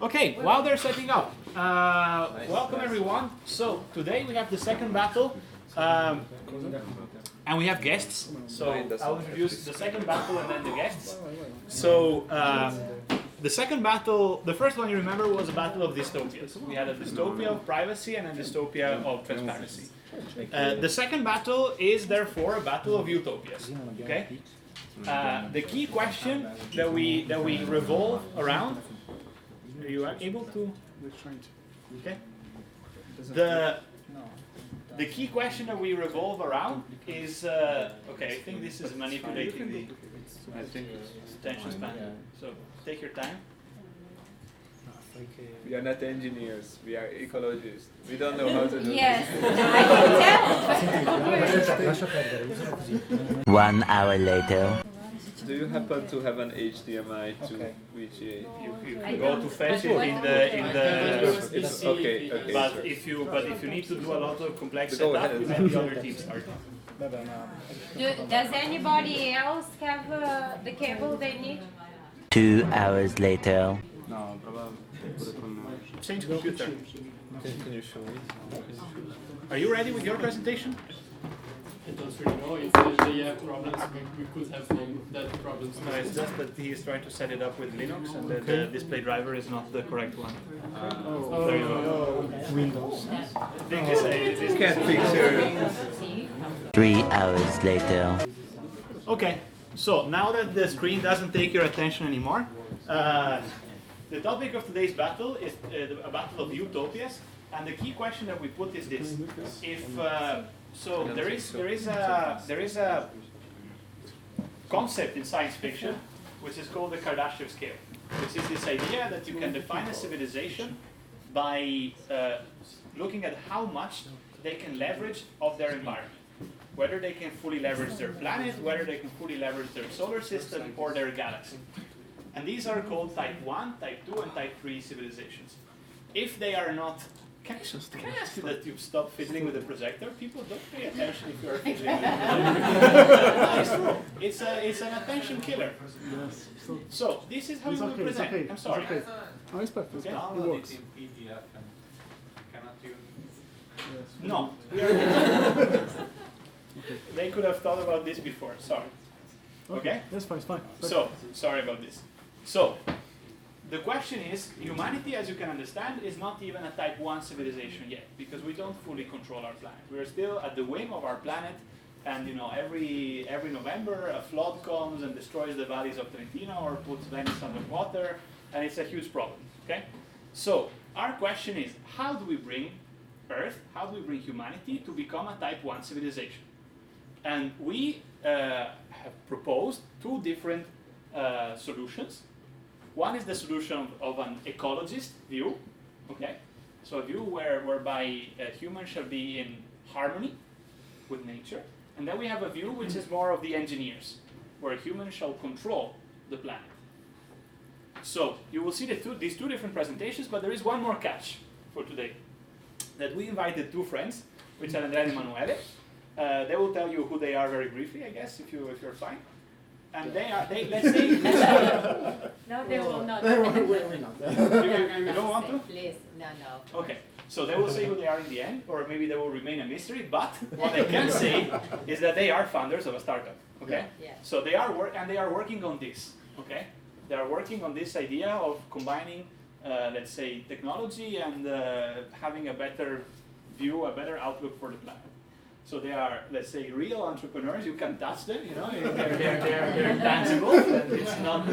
Okay, while they're setting up, welcome everyone. So today we have the second battle, and we have guests. So I'll introduce the second battle and then the guests. So the second battle, the first one you remember was a battle of dystopias. We had a dystopia of privacy and a dystopia of transparency. The second battle is therefore a battle of utopias. Okay. The key question that we revolve around. Are you able to? Okay. The key question that we revolve around is okay. I think this is manipulating the attention span. So take your time. We are not engineers. We are ecologists. We don't know how to do Yes, this. 1 hour later. Do you happen to have an HDMI to which You can go to fetch it in the okay. But if you need to do a lot of complex setup, you let the other team start. Does anybody else have the cable they need? 2 hours later. Change computer. Can you show me? Are you ready with your presentation? I don't really know if they have problems. We could have that problems. No, it's just that he is trying to set it up with Linux, and the display driver is not the correct one. There you go. Windows. I think this Can't picture. 3 hours later. Okay, so now that the screen doesn't take your attention anymore, the topic of today's battle is a battle of utopias, and the key question that we put is this: if so, there is a concept in science fiction which is called the Kardashev scale, which is this idea that you can define a civilization by looking at how much they can leverage of their environment. Whether they can fully leverage their planet, whether they can fully leverage their solar system or their galaxy. And these are called type 1, type 2, and type 3 civilizations. If they are not, can I ask you that you stop fiddling with the projector? People don't pay attention if you are fiddling with it. It's true. It's an attention killer. Yes. So this is how you will present. Okay. I'm sorry. It's okay. No, it's perfect. Okay. It works. No. They could have thought about this before. Sorry. Okay? That's fine. It's fine. So, sorry about this. So, the question is, humanity, as you can understand, is not even a type 1 civilization yet, because we don't fully control our planet. We are still at the whim of our planet, and every November a flood comes and destroys the valleys of Trentino or puts Venice underwater, and it's a huge problem. Okay? So, our question is, how do we bring Earth, how do we bring humanity to become a type 1 civilization? And we have proposed two different solutions. One is the solution of an ecologist view, okay? So a view whereby humans shall be in harmony with nature. And then we have a view which is more of the engineers, where humans shall control the planet. So you will see these two different presentations, but there is one more catch for today. That we invited two friends, which are Andrea and Emanuele. They will tell you who they are very briefly, I guess, if you're fine. And let's say... No, they will not. You don't want to? Please, no. Okay, so they will say who they are in the end, or maybe they will remain a mystery, but what I can say is that they are founders of a startup, okay? Yeah. So they are working on this, okay? They are working on this idea of combining, let's say, technology and having a better view, a better outlook for the planet. So they are, let's say, real entrepreneurs. You can touch them, they're tangible, and it's not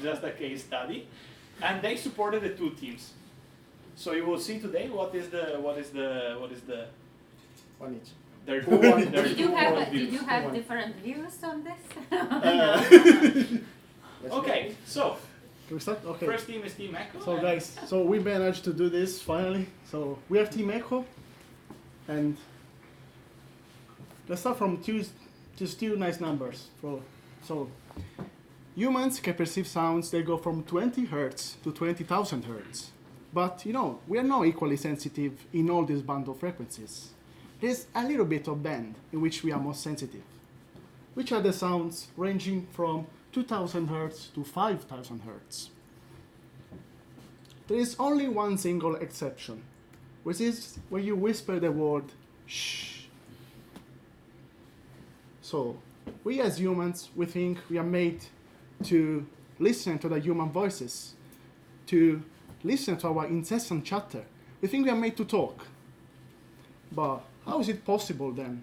just a case study. And they supported the two teams. So you will see today what is the One each. their Did you views. have different views on this? Okay, so Can we start? Okay. first team is Team Echo. So guys, so we managed to do this finally. So we have Team Echo, and let's start from just two nice numbers. So humans can perceive sounds that go from 20 hertz to 20,000 hertz. But we are not equally sensitive in all these band of frequencies. There's a little bit of band in which we are most sensitive, which are the sounds ranging from 2000 hertz to 5000 hertz. There is only one single exception, which is when you whisper the word shh. So, we as humans, we think we are made to listen to the human voices, to listen to our incessant chatter. We think we are made to talk. But how is it possible then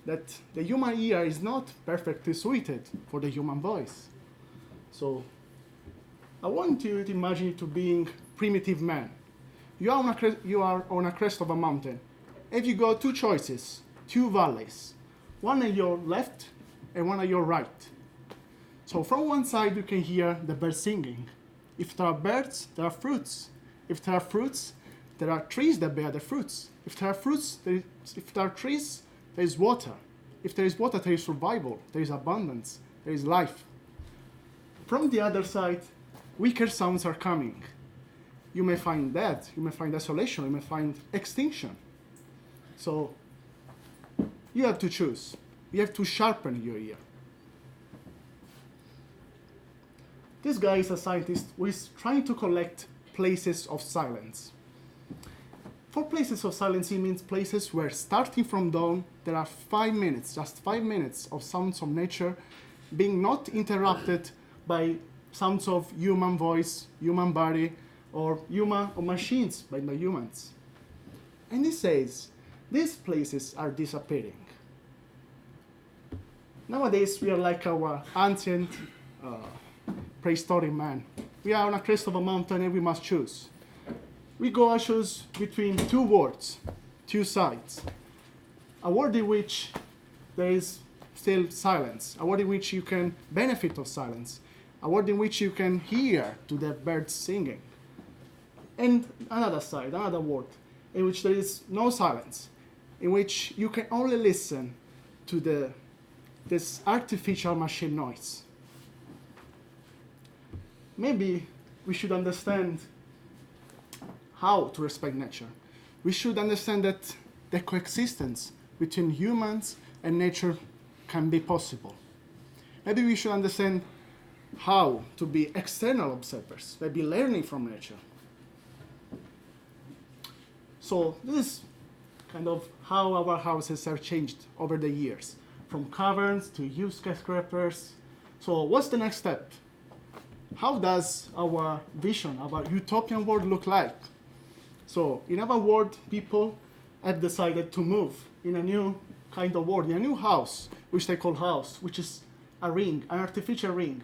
that the human ear is not perfectly suited for the human voice? So, I want you to imagine to being primitive man. You are on a crest of a mountain. If you got two choices, two valleys, one on your left and one on your right. So from one side you can hear the birds singing. If there are birds, there are fruits. If there are fruits, there are trees that bear the fruits. If there are fruits, if there are trees, there is water. If there is water, there is survival, there is abundance, there is life. From the other side, weaker sounds are coming. You may find death, you may find desolation, you may find extinction. So you have to choose. You have to sharpen your ear. This guy is a scientist who is trying to collect places of silence. For places of silence, he means places where starting from dawn, there are 5 minutes, just 5 minutes of sounds of nature being not interrupted by sounds of human voice, human body, or human or machines by the humans. And he says, these places are disappearing. Nowadays, we are like our ancient prehistoric man. We are on a crest of a mountain and we must choose. We go and choose between two words, two sides. A word in which there is still silence, a word in which you can benefit of silence, a word in which you can hear to the birds singing. And another side, another word, in which there is no silence, in which you can only listen to this artificial machine noise. Maybe we should understand how to respect nature. We should understand that the coexistence between humans and nature can be possible. Maybe we should understand how to be external observers, maybe learning from nature. So this is kind of how our houses have changed over the years, from caverns to huge skyscrapers. So what's the next step? How does our vision, our utopian world look like? So in our world, people have decided to move in a new kind of world, in a new house, which they call house, which is a ring, an artificial ring,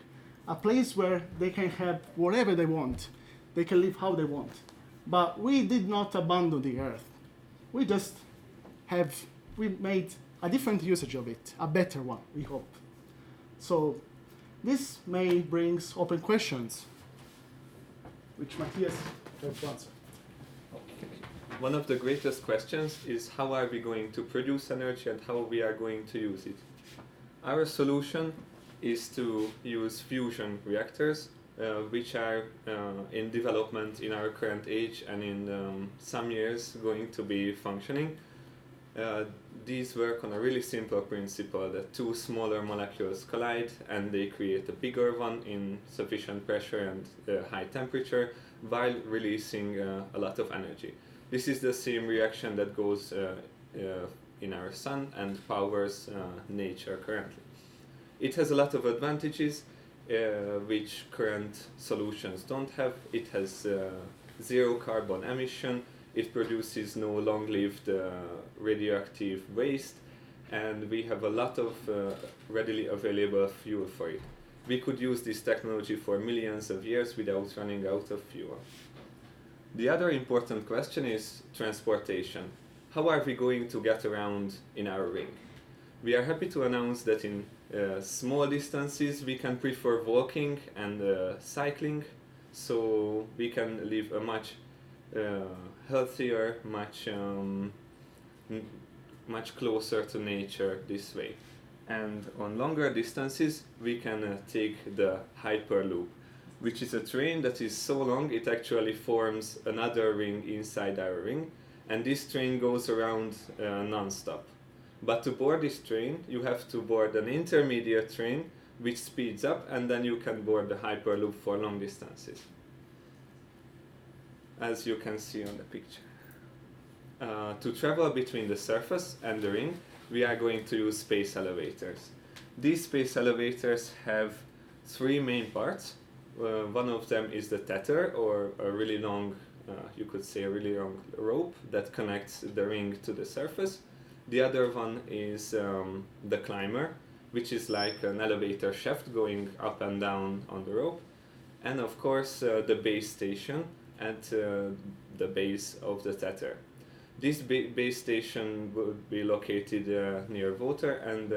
a place where they can have whatever they want. They can live how they want. But we did not abandon the earth. We made a different usage of it, a better one, we hope. So this may bring open questions, which Matthias will answer. One of the greatest questions is how are we going to produce energy and how we are going to use it. Our solution is to use fusion reactors, which are in development in our current age and in some years going to be functioning. These work on a really simple principle that two smaller molecules collide and they create a bigger one in sufficient pressure and high temperature while releasing a lot of energy. This is the same reaction that goes in our sun and powers nature currently. It has a lot of advantages which current solutions don't have. It has zero carbon emission, it produces no long-lived radioactive waste, and we have a lot of readily available fuel for it. We could use this technology for millions of years without running out of fuel. The other important question is transportation. How are we going to get around in our ring? We are happy to announce that in small distances we can prefer walking and cycling, so we can live a much healthier, much closer to nature this way. And on longer distances we can take the Hyperloop, which is a train that is so long it actually forms another ring inside our ring, and this train goes around non-stop. But to board this train you have to board an intermediate train which speeds up, and then you can board the Hyperloop for long distances, as you can see on the picture. To travel between the surface and the ring, we are going to use space elevators. These space elevators have three main parts. One of them is the tether, or a really long, you could say a really long rope that connects the ring to the surface. The other one is the climber, which is like an elevator shaft going up and down on the rope. And of course the base station at the base of the tether. This base station would be located near water, and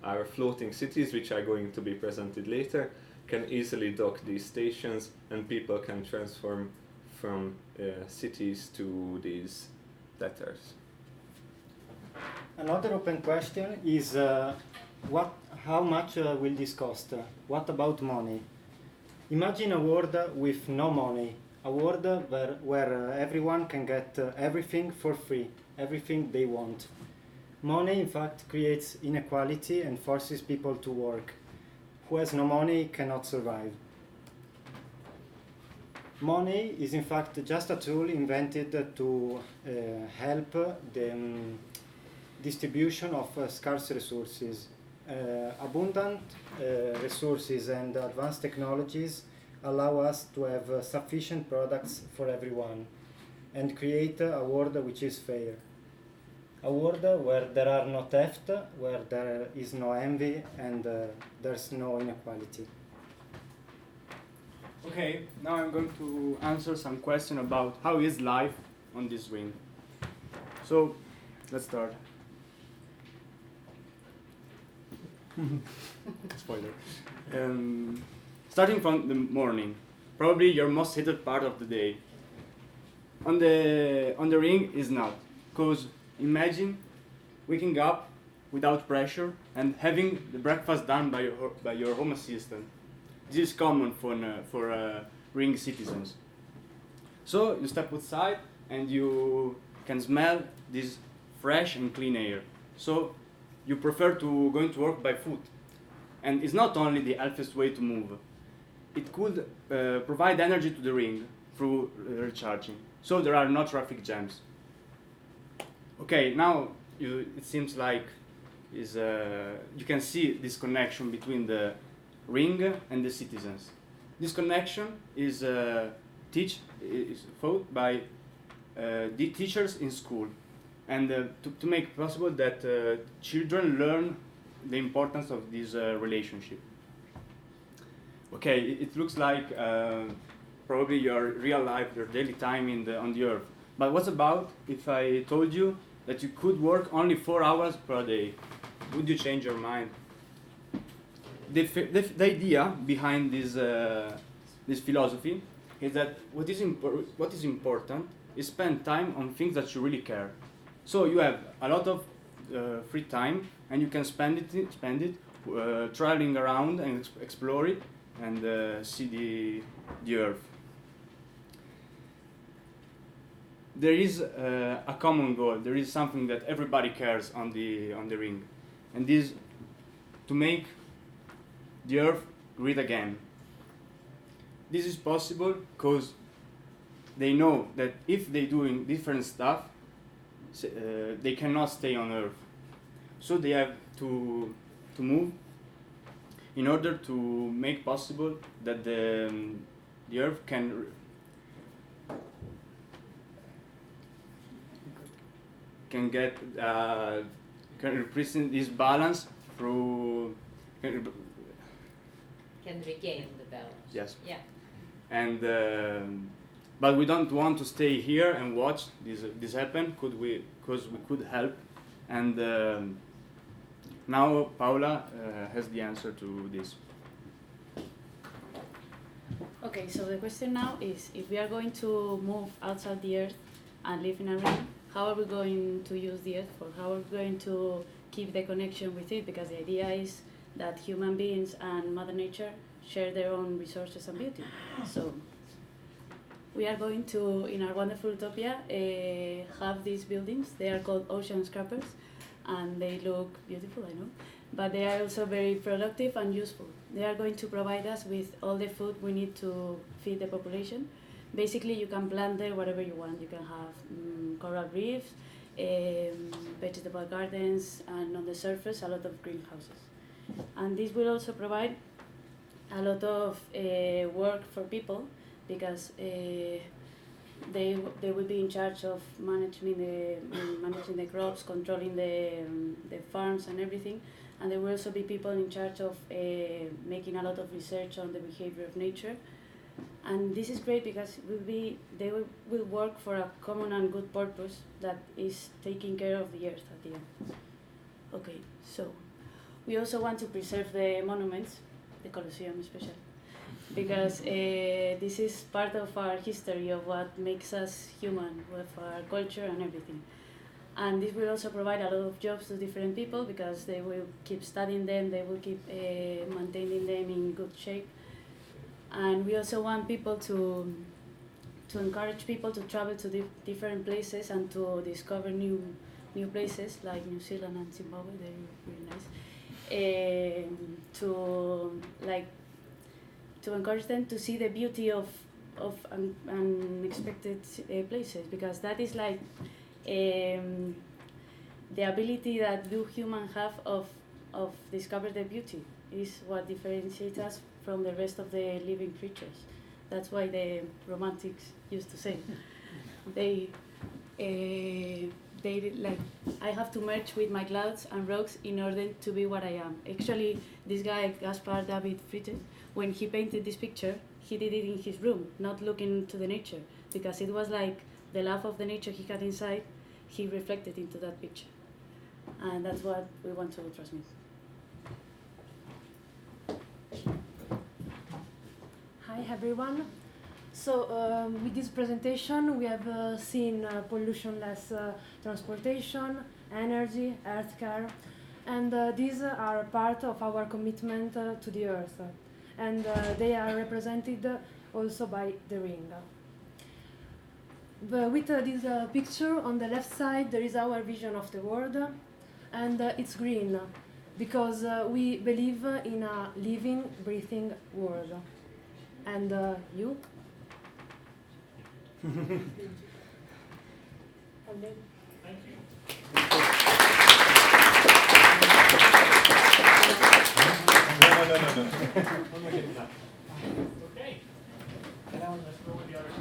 our floating cities, which are going to be presented later, can easily dock these stations, and people can transform from cities to these tethers. Another open question is how much will this cost? What about money? Imagine a world with no money. A world where everyone can get everything for free, everything they want. Money, in fact, creates inequality and forces people to work. Who has no money cannot survive. Money is, in fact, just a tool invented to help the distribution of scarce resources. Abundant resources and advanced technologies allow us to have sufficient products for everyone and create a world which is fair. A world where there are no theft, where there is no envy, and there's no inequality. Okay, now I'm going to answer some question about how is life on this ring. So, let's start. Spoiler. Starting from the morning, probably your most hated part of the day. On the ring is not, because imagine waking up without pressure and having the breakfast done by your home assistant. This is common for ring citizens. So you step outside and you can smell this fresh and clean air. So you prefer to going to work by foot. And it's not only the healthiest way to move. It could provide energy to the ring through recharging. So there are no traffic jams. Okay, now it seems like you can see this connection between the ring and the citizens. This connection is thought by the teachers in school, and to make it possible that children learn the importance of this relationship. Okay, it looks like probably your real life, your daily time on the earth. But what about if I told you that you could work only 4 hours per day? Would you change your mind? The idea behind this philosophy is that what is important is spend time on things that you really care. So you have a lot of free time, and you can spend it traveling around and explore it and see the earth. There is a common goal. There is something that everybody cares on the ring, and this to make the earth great again. This is possible because they know that if they doing different stuff, they cannot stay on earth. So they have to move in order to make possible that the earth can get can represent this balance through can regain the balance. Yes. Yeah. And but we don't want to stay here and watch this happen. Because we could help. And now Paula has the answer to this. Okay, so the question now is, if we are going to move outside the Earth and live in a ring, how are we going to use the Earth for? How are we going to keep the connection with it? Because the idea is that human beings and Mother Nature share their own resources and beauty. So we are going to, in our wonderful utopia, have these buildings. They are called ocean scrappers, and they look beautiful, I know. but they are also very productive and useful. They are going to provide us with all the food we need to feed the population. Basically, you can plant there whatever you want. You can have coral reefs, vegetable gardens, and on the surface, a lot of greenhouses. And this will also provide a lot of work for people, because they will be in charge of managing the crops, controlling the farms and everything, and there will also be people in charge of making a lot of research on the behavior of nature. And this is great because they will work for a common and good purpose, that is taking care of the earth at the end. Okay, so we also want to preserve the monuments, the Colosseum especially, because this is part of our history, of what makes us human, with our culture and everything. And this will also provide a lot of jobs to different people, because they will keep studying them, they will keep maintaining them in good shape. And we also want people to encourage people to travel to different places and to discover new places like New Zealand and Zimbabwe. They're really nice. To encourage them to see the beauty of unexpected places, because that is like the ability that we humans have of discover the beauty is what differentiates us from the rest of the living creatures. That's why the Romantics used to say, they like, I have to merge with my clouds and rocks in order to be what I am. Actually, this guy, Gaspar David Fritte, when he painted this picture, he did it in his room, not looking to the nature, because it was like the love of the nature he had inside, he reflected into that picture. And that's what we want to transmit. Hi everyone. So with this presentation we have seen pollution-less transportation, energy, healthcare, and these are part of our commitment to the earth, and they are represented also by the ring. With this picture on the left side there is our vision of the world, and it's green because we believe in a living, breathing world. And you? Thank you. No. Okay. Let's go with the other.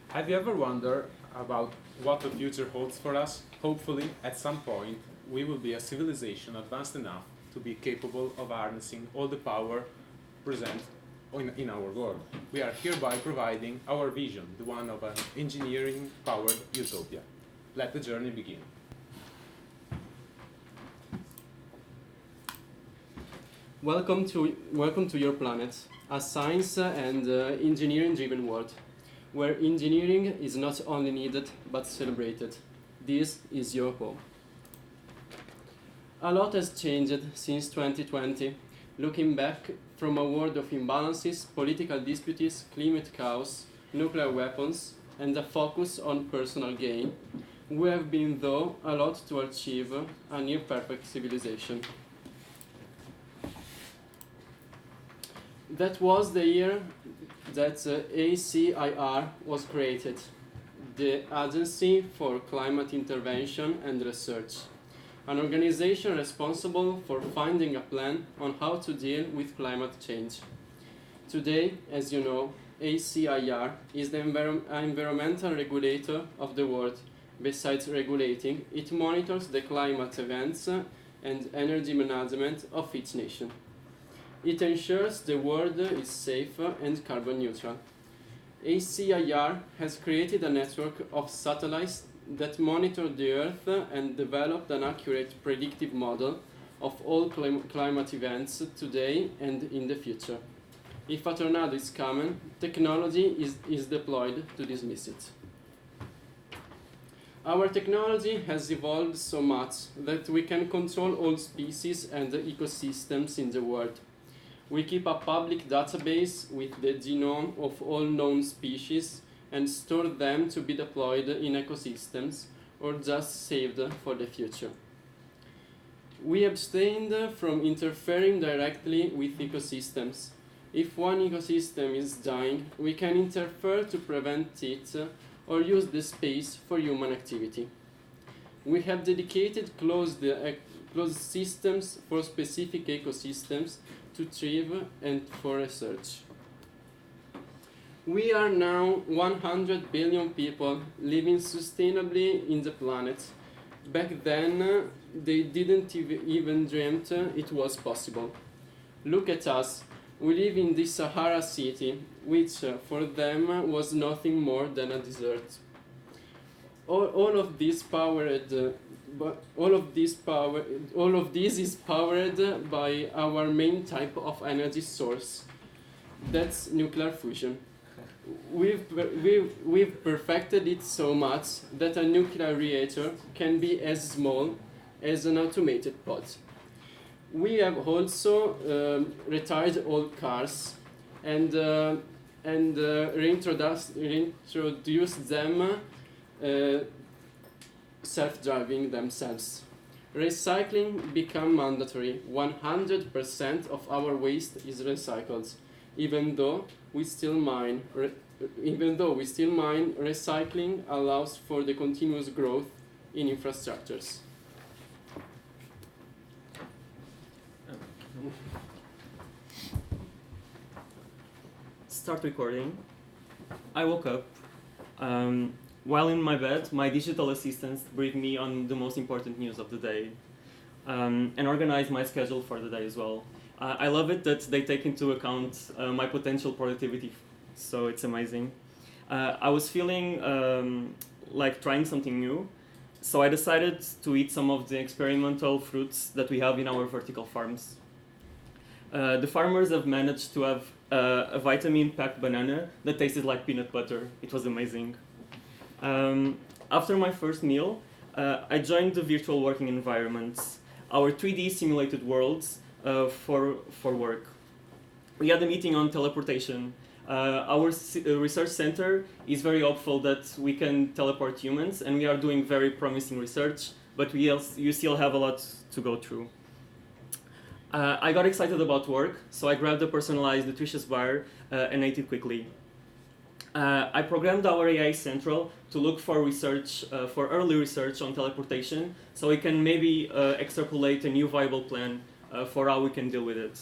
Have you ever wondered about what the future holds for us? Hopefully, at some point, we will be a civilization advanced enough to be capable of harnessing all the power present in our world. We are hereby providing our vision, the one of an engineering-powered utopia. Let the journey begin. Welcome to your planet, a science and engineering-driven world, where engineering is not only needed but celebrated. This is your home. A lot has changed since 2020. Looking back from a world of imbalances, political disputes, climate chaos, nuclear weapons, and a focus on personal gain, we have been though a lot to achieve a near-perfect civilization. That was the year that ACIR was created, the Agency for Climate Intervention and Research, an organization responsible for finding a plan on how to deal with climate change. Today, as you know, ACIR is the environmental regulator of the world. Besides regulating, it monitors the climate events and energy management of each nation. It ensures the world is safe and carbon neutral. ACIR has created a network of satellites that monitor the Earth and developed an accurate predictive model of all climate events today and in the future. If a tornado is coming, technology is deployed to dismiss it. Our technology has evolved so much that we can control all species and ecosystems in the world. We keep a public database with the genome of all known species and store them to be deployed in ecosystems or just saved for the future. We abstained from interfering directly with ecosystems. If one ecosystem is dying, we can interfere to prevent it or use the space for human activity. We have dedicated closed systems for specific ecosystems to thrive and for research. We are now 100 billion people living sustainably in the planet. Back then, they didn't even dreamt it was possible. Look at us. We live in this Sahara city, which for them was nothing more than a desert. All of this is powered by our main type of energy source. That's nuclear fusion. We've perfected it so much that a nuclear reactor can be as small as an automated pod. We have also retired old cars and reintroduced them self-driving themselves. Recycling became mandatory. 100% of our waste is recycled, even though we still mine. Recycling allows for the continuous growth in infrastructures. Start recording. I woke up. While in my bed, my digital assistants briefed me on the most important news of the day and organized my schedule for the day as well. I love it that they take into account my potential productivity, so it's amazing. I was feeling like trying something new, so I decided to eat some of the experimental fruits that we have in our vertical farms. The farmers have managed to have a vitamin-packed banana that tasted like peanut butter. It was amazing. After my first meal, I joined the virtual working environments, our 3D simulated worlds for work. We had a meeting on teleportation. Our research center is very hopeful that we can teleport humans, and we are doing very promising research, but you still have a lot to go through. I got excited about work, so I grabbed a personalized nutritious bar and ate it quickly. I programmed our AI Central to look for research, for early research on teleportation, so we can maybe extrapolate a new viable plan for how we can deal with it.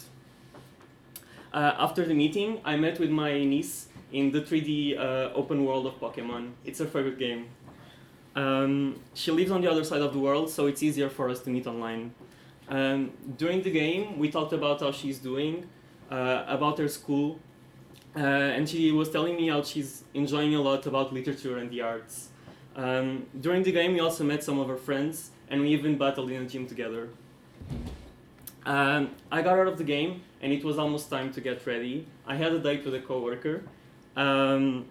After the meeting, I met with my niece in the 3D open world of Pokemon. It's her favorite game. She lives on the other side of the world, so it's easier for us to meet online. During the game, we talked about how she's doing, about her school, and she was telling me how she's enjoying a lot about literature and the arts. During the game, we also met some of her friends, and we even battled in a gym together. I got out of the game, and it was almost time to get ready. I had a date with a coworker from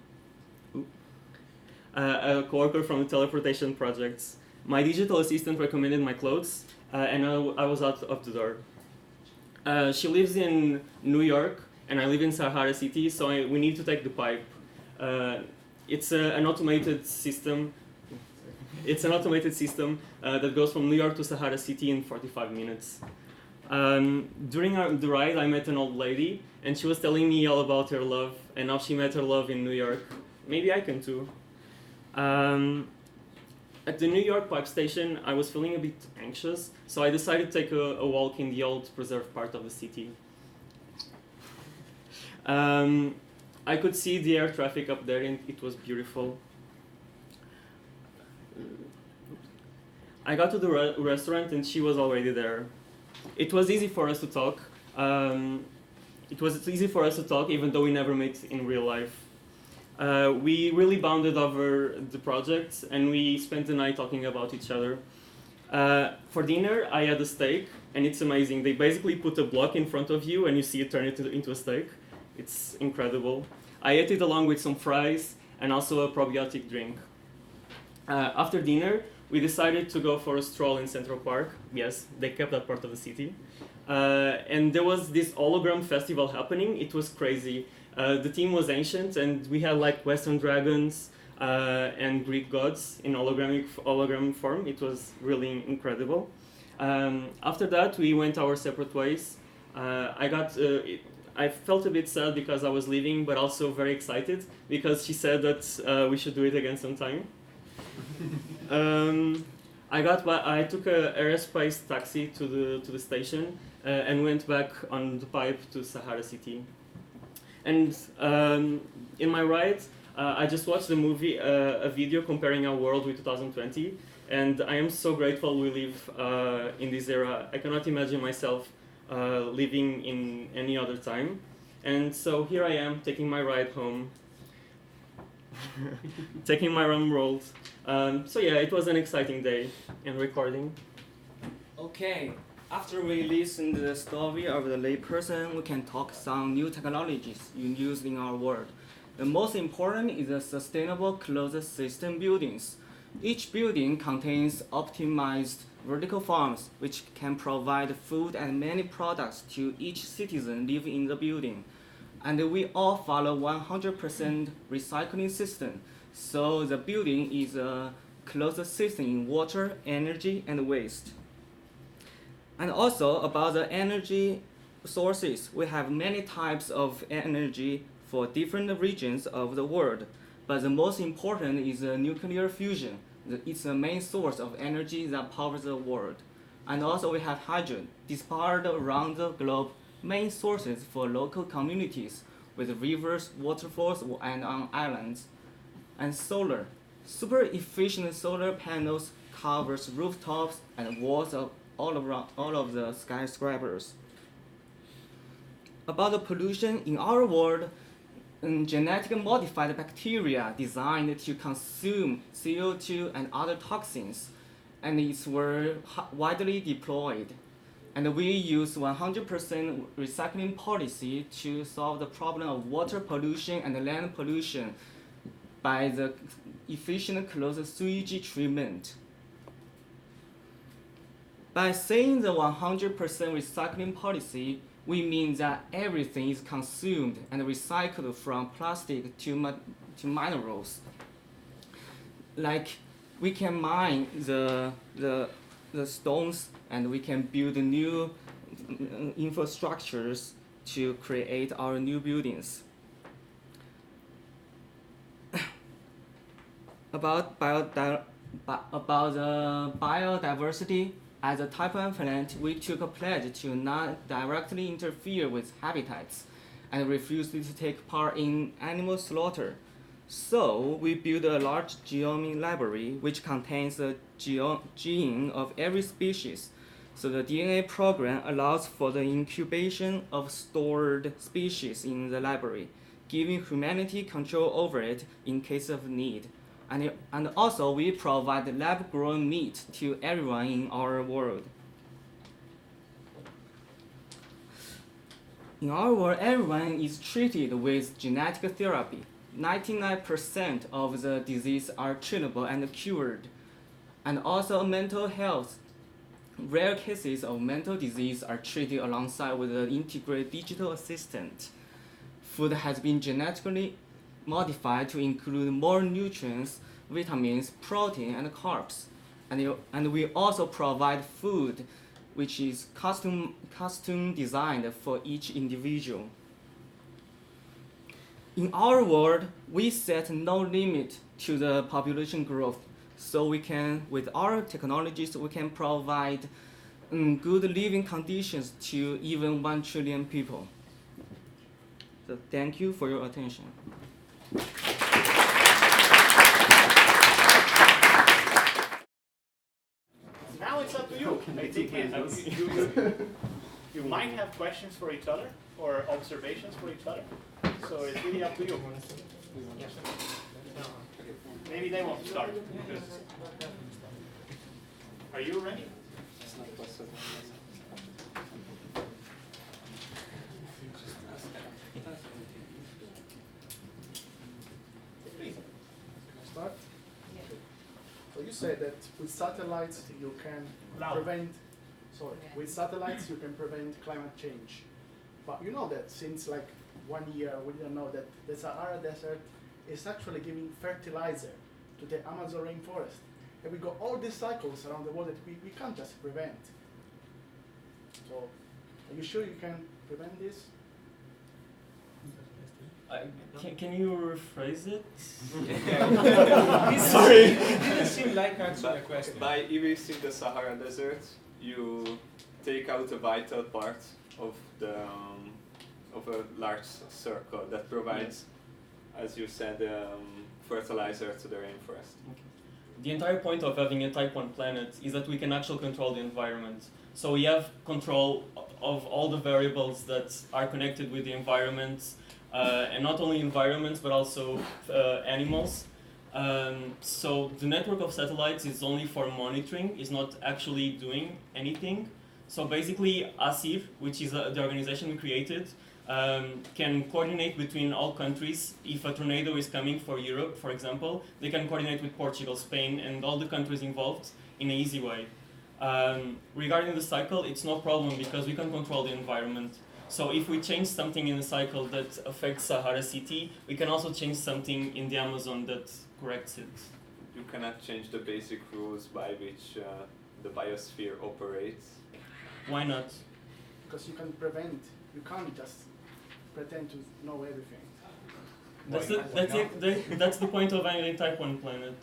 the teleportation projects. My digital assistant recommended my clothes, and I was out of the door. She lives in New York, and I live in Sahara City, so we need to take the pipe. It's an automated system. It's an automated system that goes from New York to Sahara City in 45 minutes. During the ride, I met an old lady, and she was telling me all about her love and how she met her love in New York. Maybe I can too. At the New York pipe station, I was feeling a bit anxious, so I decided to take a walk in the old preserved part of the city. I could see the air traffic up there, and it was beautiful. I got to the restaurant, and she was already there. It was easy for us to talk. Even though we never met in real life. We really bonded over the project, and we spent the night talking about each other. For dinner, I had a steak, and it's amazing. They basically put a block in front of you, and you see it turn it into a steak. It's incredible. I ate it along with some fries and also a probiotic drink. After dinner, we decided to go for a stroll in Central Park. Yes, they kept that part of the city. And there was this hologram festival happening. It was crazy. The theme was ancient, and we had like Western dragons and Greek gods in hologram form. It was really incredible. After that, we went our separate ways. I felt a bit sad because I was leaving, but also very excited because she said that we should do it again sometime. I took a aerospace taxi to the station and went back on the pipe to Sahara City. And in my ride, I just watched the movie, a video comparing our world with 2020, and I am so grateful we live in this era. I cannot imagine myself living in any other time. And so here I am taking my ride home, taking my rum rolled. So yeah, it was an exciting day and recording. Okay, after we listen to the story of the layperson, we can talk some new technologies used in our world. The most important is the sustainable closed system buildings. Each building contains optimized vertical farms which can provide food and many products to each citizen living in the building. And we all follow 100% recycling system, so the building is a closed system in water, energy, and waste. And also about the energy sources, we have many types of energy for different regions of the world, but the most important is nuclear fusion. It's the main source of energy that powers the world. And also we have hydrogen, dispersed around the globe, main sources for local communities with rivers, waterfalls, and on islands. And solar, super efficient solar panels covers rooftops and walls of all of the skyscrapers. About the pollution in our world, genetically modified bacteria designed to consume CO2 and other toxins, and these were widely deployed. And we use 100% recycling policy to solve the problem of water pollution and land pollution by the efficient closed sewage treatment. By saying the 100% recycling policy, we mean that everything is consumed and recycled from plastic to minerals. Like we can mine the stones and we can build new infrastructures to create our new buildings. About the biodiversity, as a Type 1 plant, we took a pledge to not directly interfere with habitats and refused to take part in animal slaughter. So we built a large genome library which contains the gene of every species. So the DNA program allows for the incubation of stored species in the library, giving humanity control over it in case of need. And also we provide lab-grown meat to everyone in our world. In our world, everyone is treated with genetic therapy. 99% of the disease are treatable and cured. And also mental health. Rare cases of mental disease are treated alongside with an integrated digital assistant. Food has been genetically modified to include more nutrients, vitamins, protein, and carbs. And we also provide food which is custom designed for each individual. In our world, we set no limit to the population growth, so we can, with our technologies, we can provide good living conditions to even 1 trillion people. So thank you for your attention. Now it's up to you. I think you might have questions for each other or observations for each other. So it's really up to you. Maybe they want to start. Are you ready? Please. Can I start? So you said that with satellites you can prevent climate change. But you know that since like 1 year we didn't know that the Sahara Desert is actually giving fertilizer to the Amazon rainforest. And we got all these cycles around the world that we can't just prevent. So, are you sure you can prevent this? Can you rephrase it? Sorry. It didn't seem like answering the question. By erasing the Sahara Desert, you take out a vital part of the of a large circle that provides, as you said, fertilizer to the rainforest. Okay. The entire point of having a type 1 planet is that we can actually control the environment. So we have control of all the variables that are connected with the environment, and not only environments but also animals. So the network of satellites is only for monitoring, is not actually doing anything. So basically ASIR, which is the organization we created, can coordinate between all countries. If a tornado is coming for Europe, for example, they can coordinate with Portugal, Spain, and all the countries involved in an easy way. Regarding the cycle, it's no problem because we can control the environment. So if we change something in the cycle that affects Sahara City, we can also change something in the Amazon that corrects it. You cannot change the basic rules by which the biosphere operates. Why not? Because you can prevent, you can't just pretend to know everything. That's the point of having a type 1 planet.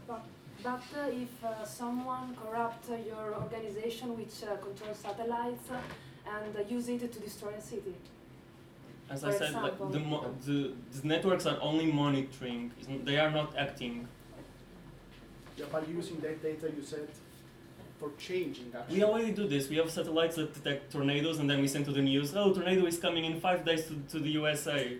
But if someone corrupt your organization which controls satellites and use it to destroy a city? As I said, like, the networks are only monitoring, they are not acting. Yeah, by using that data you said for changing actually. We already do this. We have satellites that detect tornadoes and then we send to the news, oh, tornado is coming in 5 days to the USA.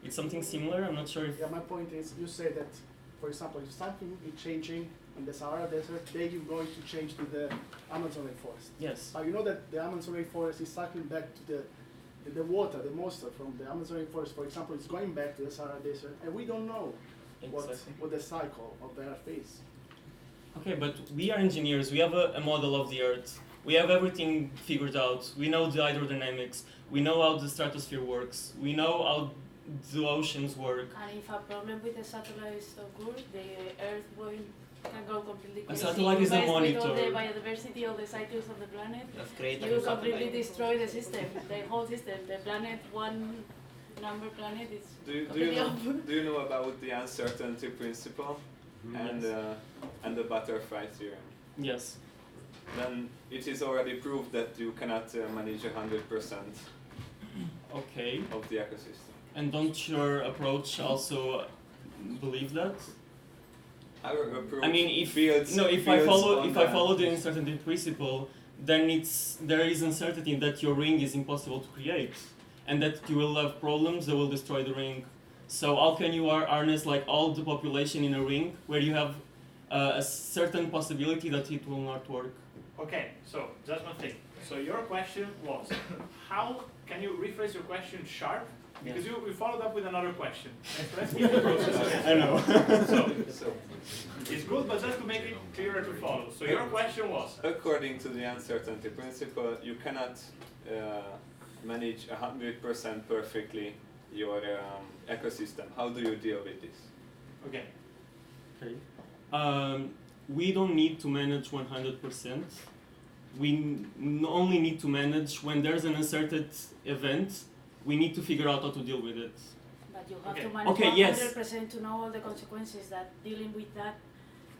It's something similar, I'm not sure if... Yeah, my point is, you say that, for example, if something is changing in the Sahara Desert, then you're going to change to the Amazon rainforest. Yes. But you know that the Amazon rainforest is cycling back to the water, the moisture from the Amazon rainforest, for example, is going back to the Sahara Desert, and we don't know what the cycle of the Earth is. Okay, but we are engineers, we have a model of the Earth. We have everything figured out. We know the hydrodynamics. We know how the stratosphere works. We know how the oceans work. And if a problem with the satellite occurs, the Earth can go completely crazy. A satellite is a monitor. With all the biodiversity, all the cycles of the planet, That's great. you completely destroy the system, the whole system. The planet, one number planet is Do you know about the uncertainty principle and the butterfly theorem? Yes. Then it is already proved that you cannot manage 100% okay. of the ecosystem. And don't your approach also believe that? Our approach I mean, if I follow the uncertainty principle, then there is uncertainty that your ring is impossible to create, and that you will have problems that will destroy the ring. So how can you harness like all the population in a ring where you have a certain possibility that it will not work? Okay, so just one thing. So your question was, how can you rephrase your question sharp? Because you followed up with another question. Let's keep the process. I know. So it's good, but just to make it clearer to follow. So your question was? According to the uncertainty principle, you cannot manage 100% perfectly your ecosystem. How do you deal with this? Okay. We don't need to manage 100%. We only need to manage when there's an uncertain event. We need to figure out how to deal with it. But you have to manage 100% to know all the consequences that dealing with that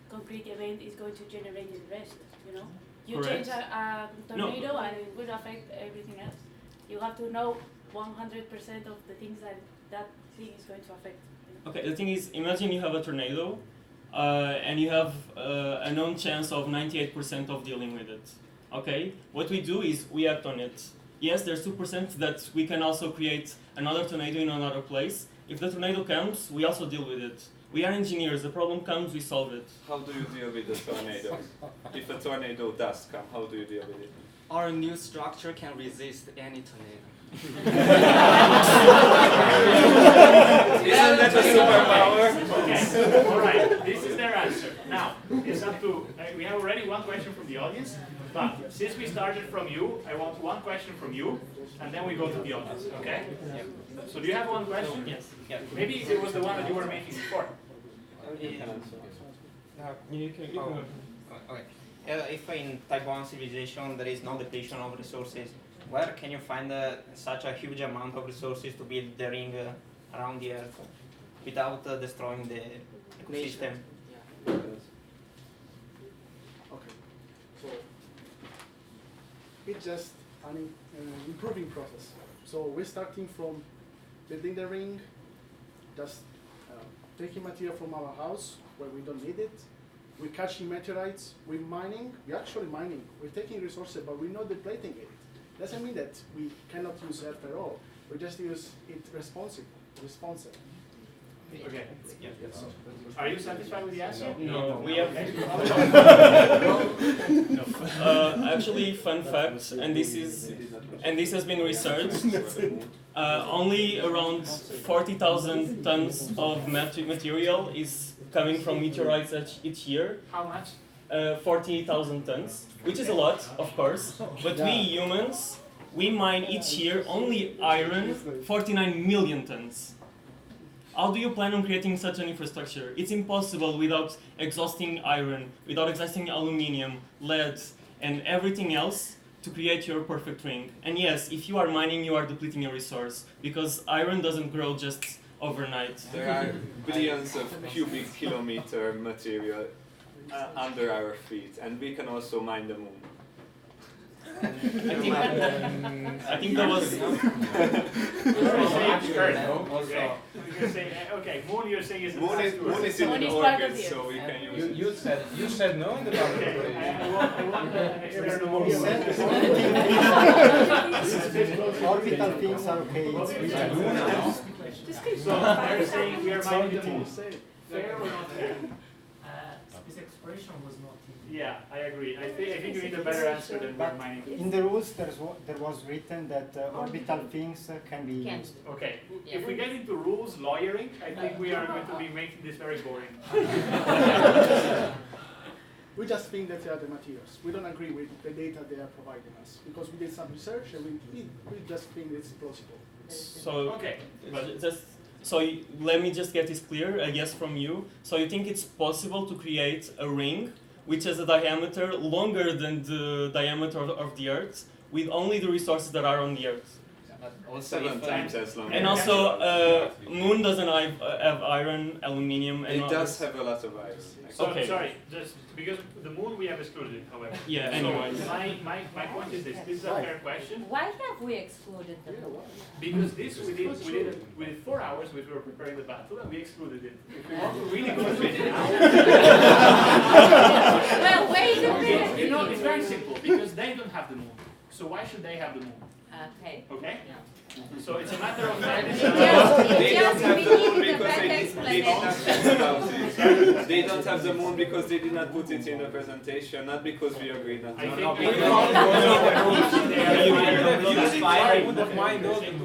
concrete event is going to generate in the rest, you know? You Correct. change a tornado and it will affect everything else. You have to know 100% of the things that thing is going to affect. You know? Okay, the thing is, imagine you have a tornado and you have a known chance of 98% of dealing with it. Okay, what we do is we act on it. Yes, there's 2% that we can also create another tornado in another place. If the tornado comes, we also deal with it. We are engineers, the problem comes, we solve it. How do you deal with the tornado? If a tornado does come, how do you deal with it? Our new structure can resist any tornado. Isn't that a superpower? Okay, alright, this is their answer. Now, if up to, we have already one question from the audience, but since we started from you, I want one question from you, and then we go to the audience, okay? So do you have one question? Yes. Yeah. Maybe it was the one that you were making before. Okay. If in type 1 civilization there is no depletion of resources, where can you find such a huge amount of resources to build the ring around the Earth without destroying the ecosystem? Okay, so it's just an improving process. So we're starting from building the ring, just taking material from our house where we don't need it. We're catching meteorites, we're mining, we're actually mining. We're taking resources, but we're not depleting it. Doesn't mean that we cannot use Earth at all. We just use it responsive. Okay. Yeah. Are you satisfied with the answer? No, we have. Actually, fun fact, and this has been researched. Only around 40,000 tons of material is coming from meteorites each year. How much? 40,000 tons, which is a lot, of course. But we humans, we mine each year only iron, 49 million tons. How do you plan on creating such an infrastructure? It's impossible without exhausting iron, without exhausting aluminium, lead, and everything else to create your perfect ring. And yes, if you are mining, you are depleting a resource, because iron doesn't grow just overnight. There are billions of cubic kilometer material under our feet, and we can also mine the moon. I think that was. Okay, moon you're saying is moon is in orbit, so we can use it. You said no in the laboratory. Orbital things are okay. So they're saying we are mining the moon. Fair or not fair? This expression was not. Yeah, I agree. I think you need a better answer than we're mining. In the rules, there was written that orbital things can be used. Okay. If we get into rules lawyering, I think we are going to be making this very boring. We just think that they are the materials. We don't agree with the data they are providing us because we did some research and we just think it's plausible. So okay, but let me just get this clear, I guess, from you. So you think it's possible to create a ring which has a diameter longer than the diameter of the Earth, with only the resources that are on the Earth? Also 7 times as long. And also, Moon doesn't have iron, aluminium, and it does have a lot of iron. So, okay. Sorry, just because the moon we have excluded it, however. Yeah, anyway. So my point is this. This is a fair question. Why have we excluded the moon? Because this we did 4 hours which we were preparing the battle and we excluded it. If we want to really go through it now. Well, wait a minute. You know, it's very simple because they don't have the moon. So why should they have the moon? Okay. Okay? Yeah. So it's a matter of fact. They don't have the moon because they did not think about it. They don't have the moon because they did not put it in the presentation, not because we agreed not to.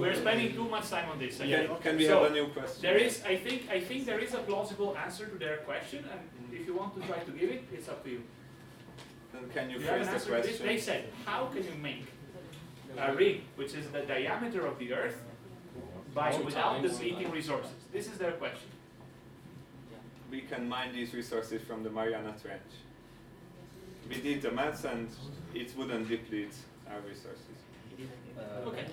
We're spending too much time on this. Can we have a new question? There is, I think there is a plausible answer to their question, and if you want to try to give it, it's up to you. Then can you Do you have phrase an the answer to this? question? They said, how can you make a ring, which is the diameter of the Earth, without depleting resources? This is their question. We can mine these resources from the Mariana Trench. We did the maths and it wouldn't deplete our resources. Okay.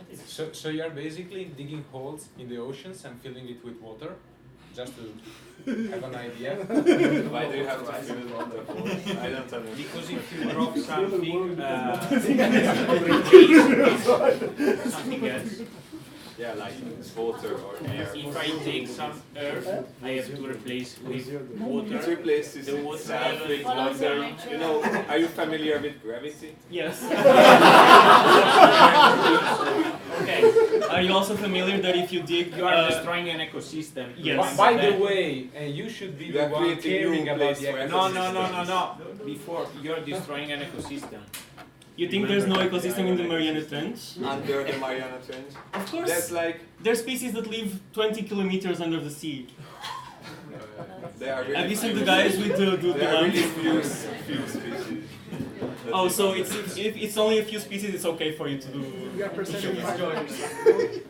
So you are basically digging holes in the oceans and filling it with water, just to have an idea. Why do you have to fill it with water? I don't understand. Because if you drop something, something else. Yeah, like water or air. If I take some earth, I have to replace with water. It replaces the water itself with water. You know, are you familiar with gravity? Yes. Okay. Are you also familiar that if you dig, you are destroying an ecosystem? Yes. By the way, you should be the one caring about the ecosystem. No. Before you're destroying an ecosystem. You think there's no ecosystem in the Mariana Trench? Under the Mariana Trench? Of course. There's like... There's species that live 20 kilometers under the sea. There are really Have you seen the few- guys with the there are really lamps? few species. Oh, so if it's only a few species, it's okay for you to do. We are presenting to microgravity.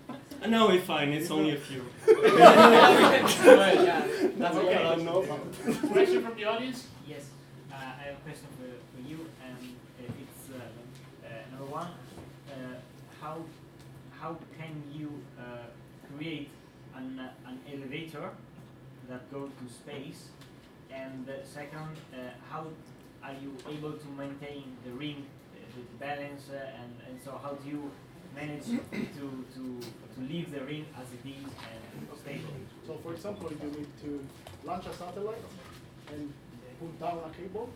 No, it's fine. It's only a few. Yeah, that's okay. okay. Question from the audience? Yes, I have a question for you, and it's number one. How can you create an elevator that goes to space? And second, how are you able to maintain the ring, the balance, and so how do you manage to leave the ring as it is and stable? So for example, you need to launch a satellite and put down a cable,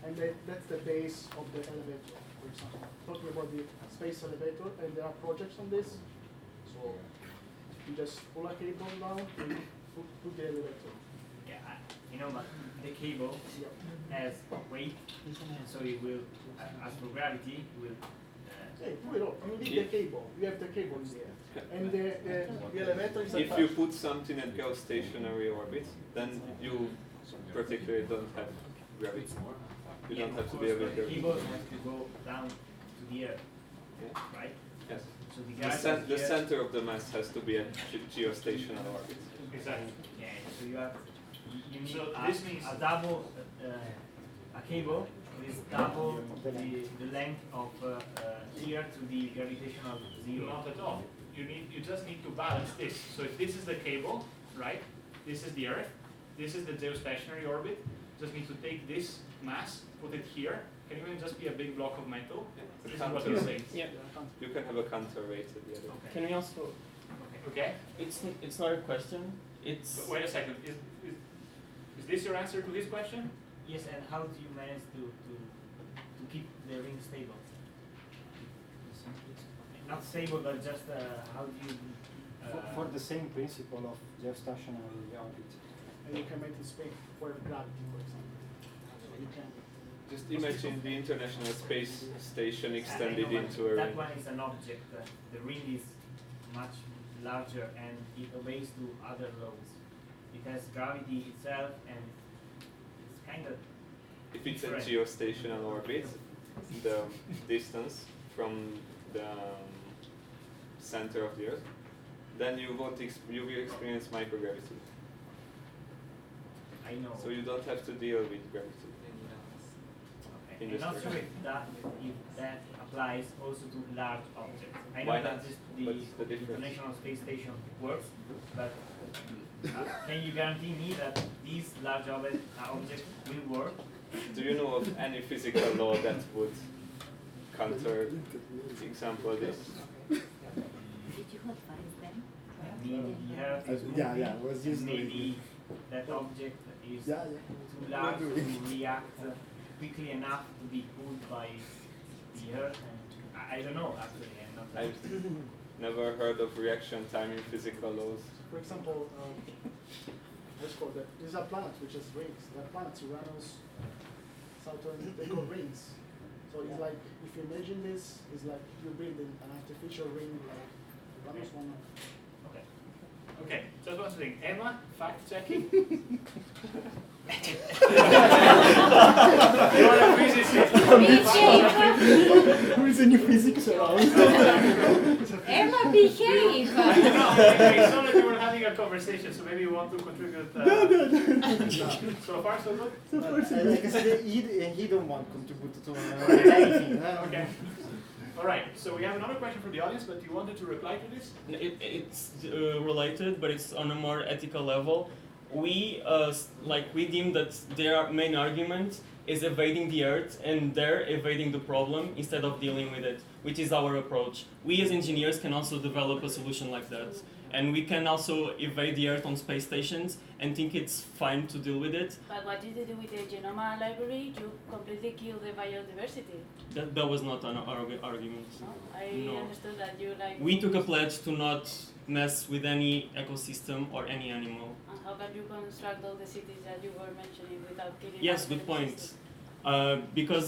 and that's the base of the elevator, for example. Talking about the space elevator, and there are projects on this. So you just pull a cable down and put the elevator. Yeah, you know, but the cable has weight, and so it will, as for gravity, it will. Hey, pull it up. You need the cable. You have the cable in there. And the elevator is If attached. you put something at geostationary orbit, then you particularly don't have gravity. You don't have to be able The to. cable has to go down to the earth, right? Yes. So the The, gravity the here- center of the mass has to be at geostationary orbit. Exactly. Yeah, so you have you need So a, this means- a double a cable is double the length of here to the gravitational zero. Not at all. You just need to balance this. So if this is the cable, right? This is the Earth. This is the geostationary orbit. Just need to take this mass, put it here. Can even just be a big block of metal. This is what you're saying. Yeah. You can have a counterweight at the other. Can we also? Okay. It's not a question. It's. But wait a second. Is this your answer to his question? Yes, and how do you manage to keep the ring stable? Not stable, but just how do you? For the same principle of geostationary orbit. And you can make it space for gravity, for example. So you can. Just imagine the International Space Station I extended know, but into a that ring. one is an object. The ring is much larger and it obeys to other laws. It has gravity itself and it's kind of If it's a different. geostationary orbit, the distance from the center of the Earth, then you you will experience microgravity. I know. So you don't have to deal with gravity. In I'm this not case. sure if that applies also to large objects. I know Why that not? this, What's the the difference? International Space Station works, but can you guarantee me that these large objects will work? Do you know of any physical law that would counter, example, this? Did you advise them? I mean, you have to Yeah, it was used maybe that object is Yeah. too large to react quickly enough to be pulled by the Earth. And I don't know actually. I'm not. I've never heard of reaction time in physical laws. For example, let's call that. These are planets which is rings. There are planets, Uranus, Saturn. They call rings. So it's like if you imagine this, it's like you build an artificial ring like Uranus one. Okay. Okay. Just one thing. Emma, fact checking. You are a physicist. Who is a new physics around? Emma, behave! I saw that you were having a conversation, so maybe you want to contribute. So far, so good? I can say he don't want to contribute to anything. Okay. All right. So we have another question from the audience, but you wanted to reply to this? It's related, but it's on a more ethical level. We we deem that their main argument is evading the Earth, and they're evading the problem instead of dealing with it, which is our approach. We as engineers can also develop a solution like that, and we can also evade the Earth on space stations and think it's fine to deal with it. But what did you do with the genome library? You completely killed the biodiversity. That was not an argument. No? I No. understood that you like. We took a pledge to not mess with any ecosystem or any animal. And how can you construct all the cities that you were mentioning without killing? Yes, all good the point. ecosystem? Because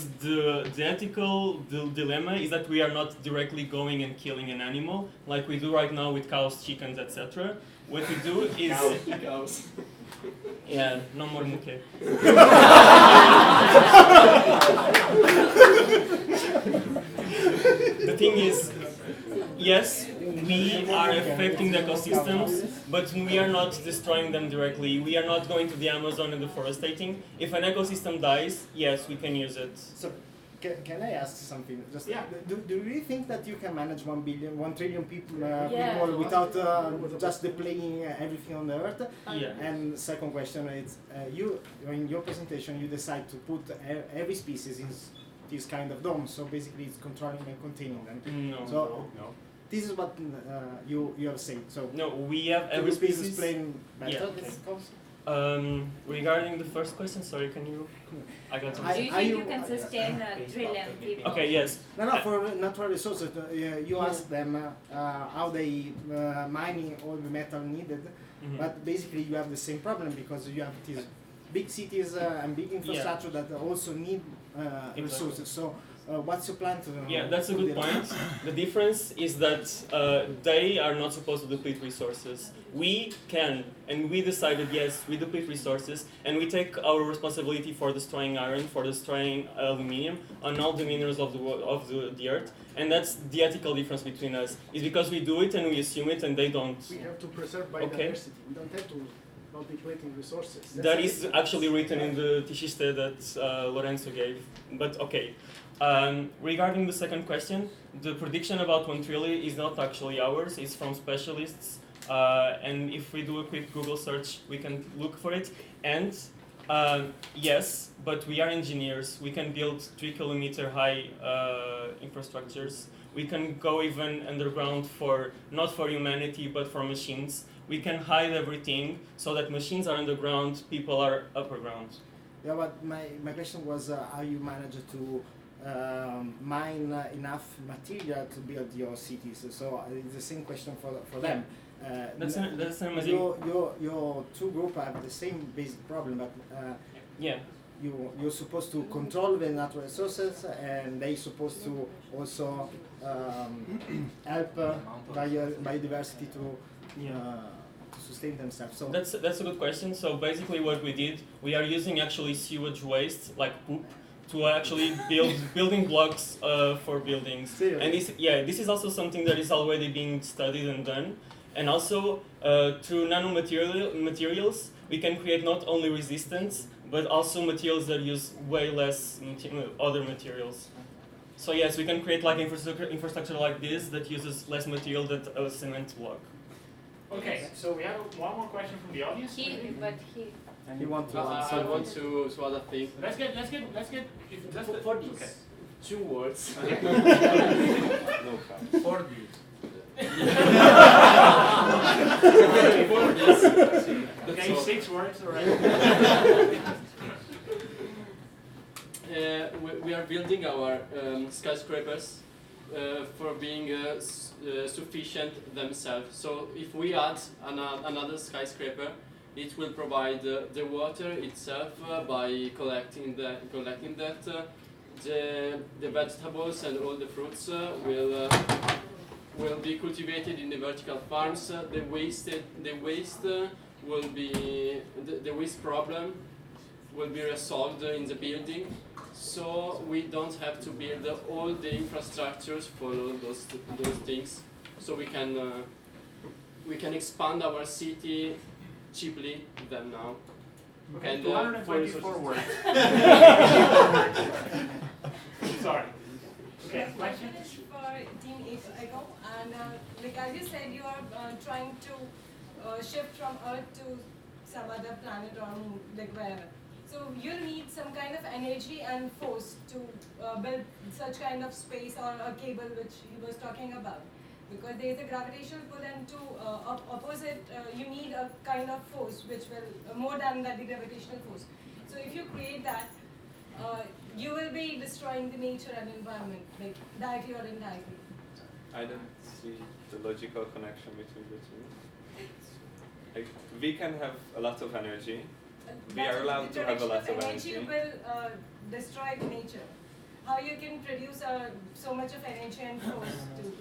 the ethical dilemma is that we are not directly going and killing an animal like we do right now with cows, chickens, etc. What we do is Yeah, no more muke. The thing is, yes, we are affecting the ecosystems, but we are not destroying them directly. We are not going to the Amazon and deforesting. If an ecosystem dies, yes, we can use it. So, can I ask something? Just do you really think that you can manage 1 trillion people, people without just deploying everything on the Earth? Yeah. And second question is, you in your presentation you decide to put every species in this kind of dome. So basically, it's controlling and containing them. No. This is what you have said. So no, we have every species explain better. Yeah, This concept? Regarding the first question, sorry, can you? I got some. Do you think you can sustain a trillion people? Okay, yes. No, for natural resources, you ask them how they mining all the metal needed, but basically you have the same problem because you have these big cities and big infrastructure that also need resources. So what's your plan to? Yeah, that's a good point. The difference is that they are not supposed to deplete resources. We can, and we decided, yes, we deplete resources, and we take our responsibility for destroying iron, for destroying aluminium, and all the minerals of the earth. And that's the ethical difference between us. Is because we do it and we assume it, and they don't. We have to preserve biodiversity. We don't have to not depleting resources. That is actually written in the Tichiste that Lorenzo gave. But okay. Regarding the second question, the prediction about 1 trillion is not actually ours, it's from specialists. And if we do a quick Google search, we can look for it. And yes, but we are engineers. We can build 3-kilometer high infrastructures. We can go even underground not for humanity, but for machines. We can hide everything so that machines are underground, people are upper ground. Yeah, but my question was how you manage to mine enough material to build your cities. So it's the same question for them. That's an amazing. Your two groups have the same basic problem, but yeah. You're supposed to control the natural resources, and they're supposed to also help biodiversity to sustain themselves. So that's a good question. So basically, what we did, we are using actually sewage waste like poop to actually build building blocks for buildings. Seriously? And this is also something that is already being studied and done. And also through nanomaterials, we can create not only resistance, but also materials that use way less other materials. So yes, we can create like infrastructure like this that uses less material than a cement block. Okay, so we have one more question from the audience. And you want to I want to add a thing. Let's get for this. 2 words. Okay. No problem. For this. Okay, 6 words already. We are building our skyscrapers for being sufficient themselves. So if we add another skyscraper, it will provide the water itself by collecting that. The vegetables and all the fruits will be cultivated in the vertical farms. The waste problem will be resolved in the building. So we don't have to build all the infrastructures for all those things. So we can expand our city cheaply than now. Okay, And 224 words. Sorry. Okay, question? Is for Team Eco, and like as you said, you are trying to shift from Earth to some other planet or moon, like wherever. So you'll need some kind of energy and force to build such kind of space or a cable which he was talking about. Because there is a gravitational pull, and to oppose it, you need a kind of force which will more than the gravitational force. So if you create that, you will be destroying the nature and environment, like directly or indirectly. I don't see the logical connection between the two. Like, we can have a lot of energy. We are allowed to have a lot of energy. Energy will destroy the nature. How you can produce so much of energy and force to?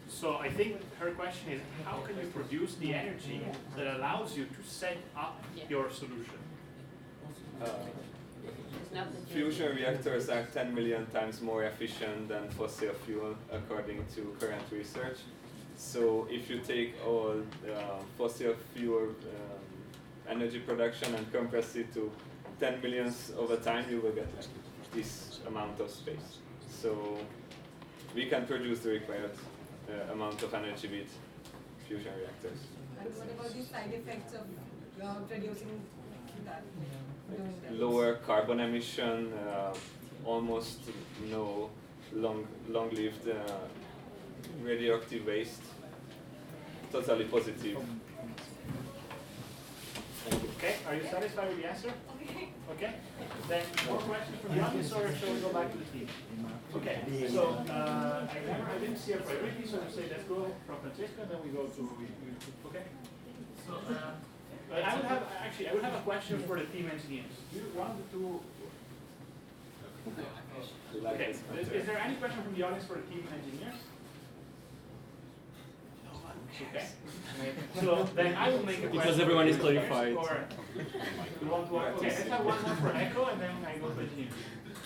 So I think her question is, how can you produce the energy that allows you to set up your solution? Fusion reactors are 10 million times more efficient than fossil fuel according to current research. So if you take all fossil fuel energy production and compress it to 10 millions over time, you will get like this amount of space. So we can produce the required amount of energy with fusion reactors. And what about the side effects of producing that? Lower carbon emission, almost no long-lived radioactive waste. Totally positive. Okay, are you satisfied with the answer? Okay. Then more questions from the audience, or shall we go back to the team? Okay, so I didn't see a priority, so I say let's go from Francesca, and then we go to okay. So I would have a question for the team engineers. Do you want to? Okay. Is there any question from the audience for the team engineers? Okay. So then I will make a question. Because everyone is clarified. Or you want to? Okay, let's have one more for Echo, and then I go to engineers.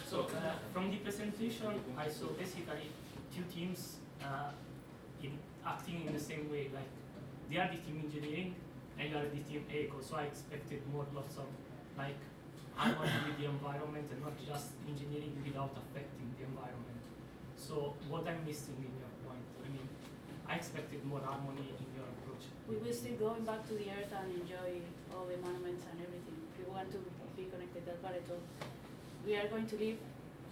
So from the presentation, I saw basically two teams acting in the same way. Like they are the team engineering, and you are the team eco. So I expected lots of like harmony with the environment, and not just engineering without affecting the environment. So what I'm missing in your point? I mean, I expected more harmony in your approach. We will still going back to the earth and enjoy all the monuments and everything. If we want to be connected, that's what I told. We are going to live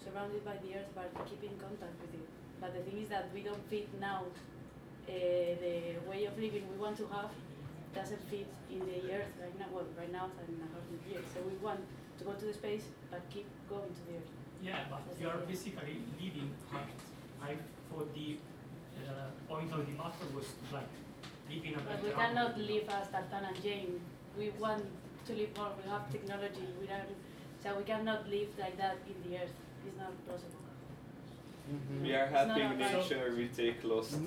surrounded by the earth, but keep in contact with it. But the thing is that we don't fit now. The way of living we want to have doesn't fit in the earth right now. Well, right now it's in 100 years. So we want to go to the space, but keep going to the earth. Yeah, but you are basically living Earth. I thought the point of the matter was like living a But better we cannot live as Tartan and Jane. We want to live more. We have technology. So we cannot live like that in the earth. It's not possible. We are It's not helping our nature retake lost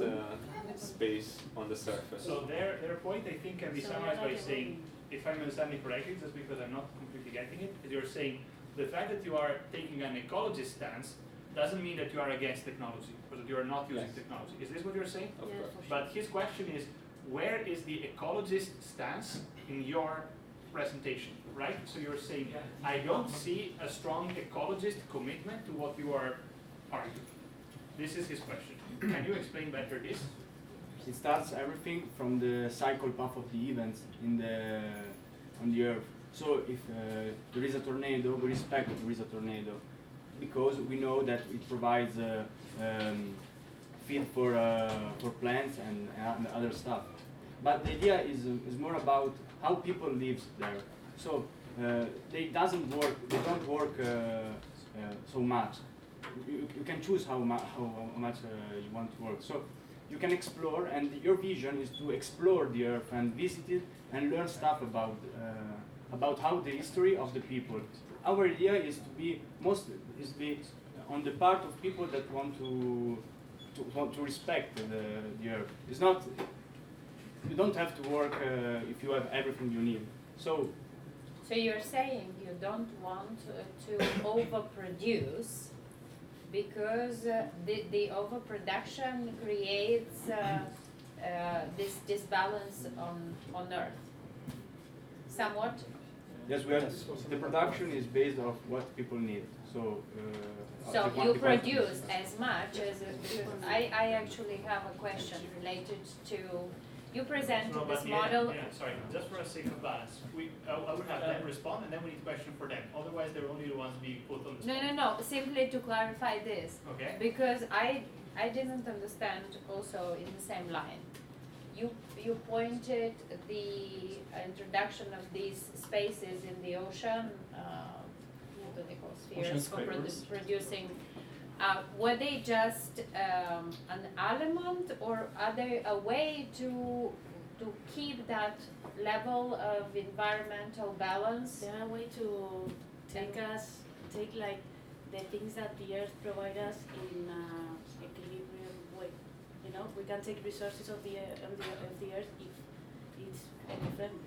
space on the surface. So their point, I think, can be summarized by saying, if I'm understanding correctly, just because I'm not completely getting it, is you're saying the fact that you are taking an ecologist stance doesn't mean that you are against technology, or that you are not using technology. Is this what you're saying? Of course. But his question is, where is the ecologist stance in your presentation, right? So you're saying, I don't see a strong ecologist commitment to what you are arguing. This is his question. Can you explain better this? It starts everything from the cycle path of the events on the Earth. So if there is a tornado, we respect that there is a tornado, because we know that it provides feed for plants and other stuff. But the idea is more about how people live there. So they don't work so much. You can choose how much you want to work. So you can explore, and your vision is to explore the Earth and visit it and learn stuff about how the history of the people. Our idea is to be on the part of people that want to respect the Earth. It's not. You don't have to work if you have everything you need. So you're saying you don't want to overproduce, because the overproduction creates this disbalance on Earth. Somewhat. Yes, the production is based on what people need. So. So you produce as much as. I actually have a question related to. You presented this model. Yeah, sorry, just for a sake of balance, I would have them respond, and then we need a question for them. Otherwise, they're only the ones being put on the spot. No. Simply to clarify this. Okay. Because I didn't understand also in the same line. You pointed the introduction of these spaces in the ocean, what do they call spheres, for producing. Were they just an element, or are they a way to keep that level of environmental balance? They're a way to take like the things that the earth provides us in equilibrium way. You know, we can take resources of the earth if it's eco-friendly.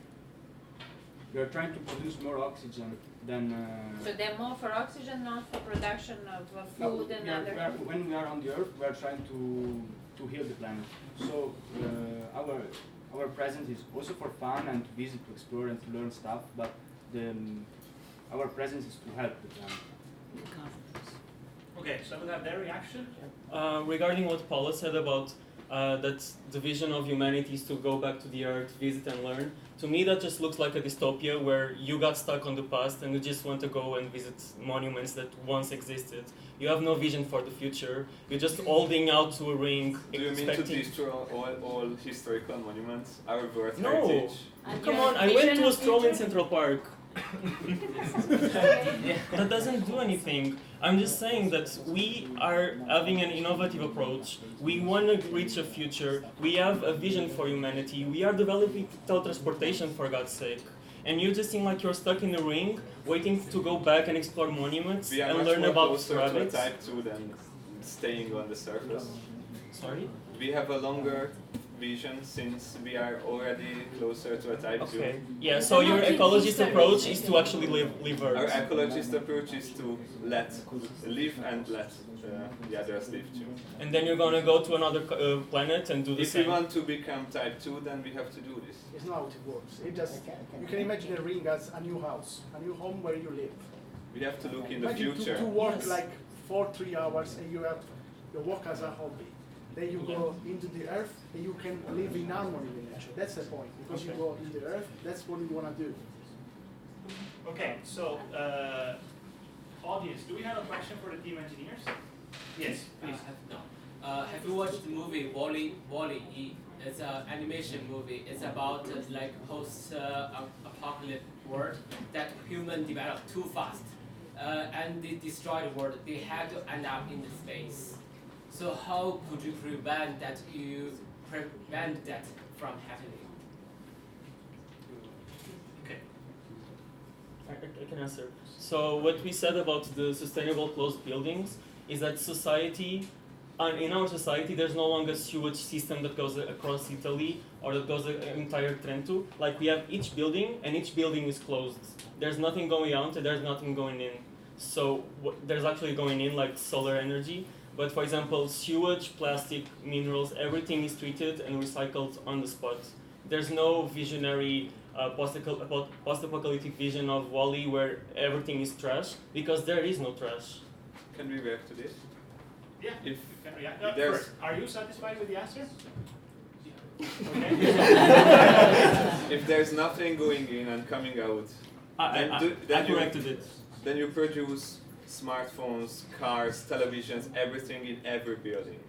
We are trying to produce more oxygen than. So they're more for oxygen, not for production of food and other. When we are on the Earth, we are trying to heal the planet. So our presence is also for fun and to visit, to explore, and to learn stuff. But our presence is to help the planet. Okay, so we'll have their reaction. Regarding what Paula said about that the vision of humanity is to go back to the earth, visit and learn, to me that just looks like a dystopia where you got stuck on the past and you just want to go and visit monuments that once existed. You have no vision for the future. You're just holding out to a ring. Do you mean to destroy all historical monuments, our birth No! heritage? Come on, I went to a stroll in Central Park. That doesn't do anything. I'm just saying that we are having an innovative approach. We want to reach a future. We have a vision for humanity. We are developing teletransportation, for God's sake. And you just seem like you're stuck in a ring, waiting to go back and explore monuments and learn about rabbits. We are much more closer to a Type 2 than staying on the surface. Sorry? We have a longer vision since we are already closer to a Type 2. Okay. Yeah, so your ecologist approach is to actually live Earth. Our ecologist approach is to live and let the others live too. And then you're going to go to another planet and do the same. If we want to become Type 2, then we have to do this. It's not how it works. You can imagine a ring as a new house, a new home where you live. We have to look in the Imagine future. to work like for 3 hours and you work as a hobby. Then you go into the earth and you can live in harmony with nature. That's the point. Because you go in the earth, that's what you want to do. Okay, so audience, do we have a question for the team engineers? Yes, please. Have you watched the movie Wall-E? Wall-E. It's an animation movie. It's about like post-apocalypse world that human developed too fast, and they destroy the world. They had to end up in the space. So how could you prevent that? Prevent that from happening? Okay. I can answer. So what we said about the sustainable closed buildings is that society, in our society, there's no longer a sewage system that goes across Italy or that goes the entire Trento. Like we have each building, and each building is closed. There's nothing going out, and there's nothing going in. So there's actually going in like solar energy. But for example, sewage, plastic, minerals, everything is treated and recycled on the spot. There's no visionary post-apocalyptic vision of Wall-E where everything is trash, because there is no trash. Can we react to this? Yeah, If you can react. there's- First, are you satisfied with the answer? If there's nothing going in and coming out, I corrected it. Then you produce smartphones, cars, televisions, everything in every building.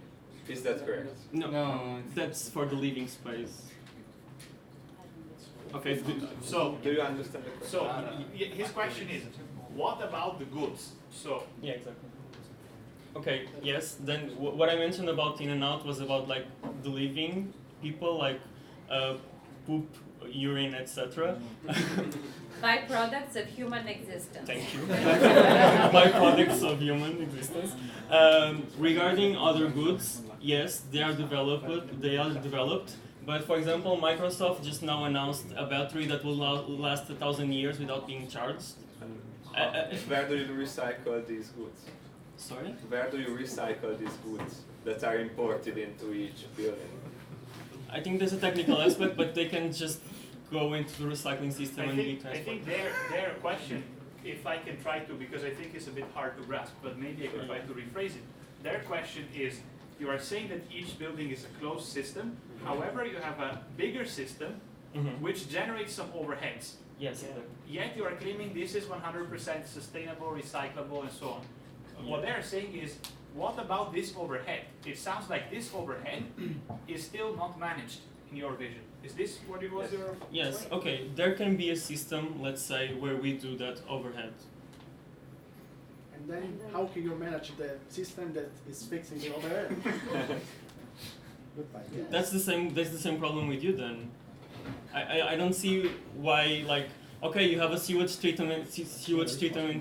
Is that correct? No, that's for the living space. Okay, so do you understand the question? So his question is, what about the goods? So yeah, exactly. Okay, yes. Then what I mentioned about in and out was about like the living people, like poop, urine, etc. Byproducts of human existence. Thank you. Byproducts of human existence. Regarding other goods, yes, they are developed. But for example, Microsoft just now announced a battery that will last 1,000 years without being charged. Where do you recycle these goods? Sorry? Where do you recycle these goods that are imported into each building? I think there's a technical aspect, but they can just go into the recycling system and be I transported. think their question, if I can try to, because I think it's a bit hard to grasp, but maybe I can try to rephrase it. Their question is, you are saying that each building is a closed system, however you have a bigger system which generates some overheads. Yes. Yet you are claiming this is 100% sustainable, recyclable, and so on. What they're saying is, what about this overhead? It sounds like this overhead is still not managed in your vision. Is this what it was your Yes, okay. There can be a system, let's say, where we do that overhead. And then how can you manage the system that is fixing the overhead? That's the same problem with you then. I don't see why, like, okay, you have a sewage treatment in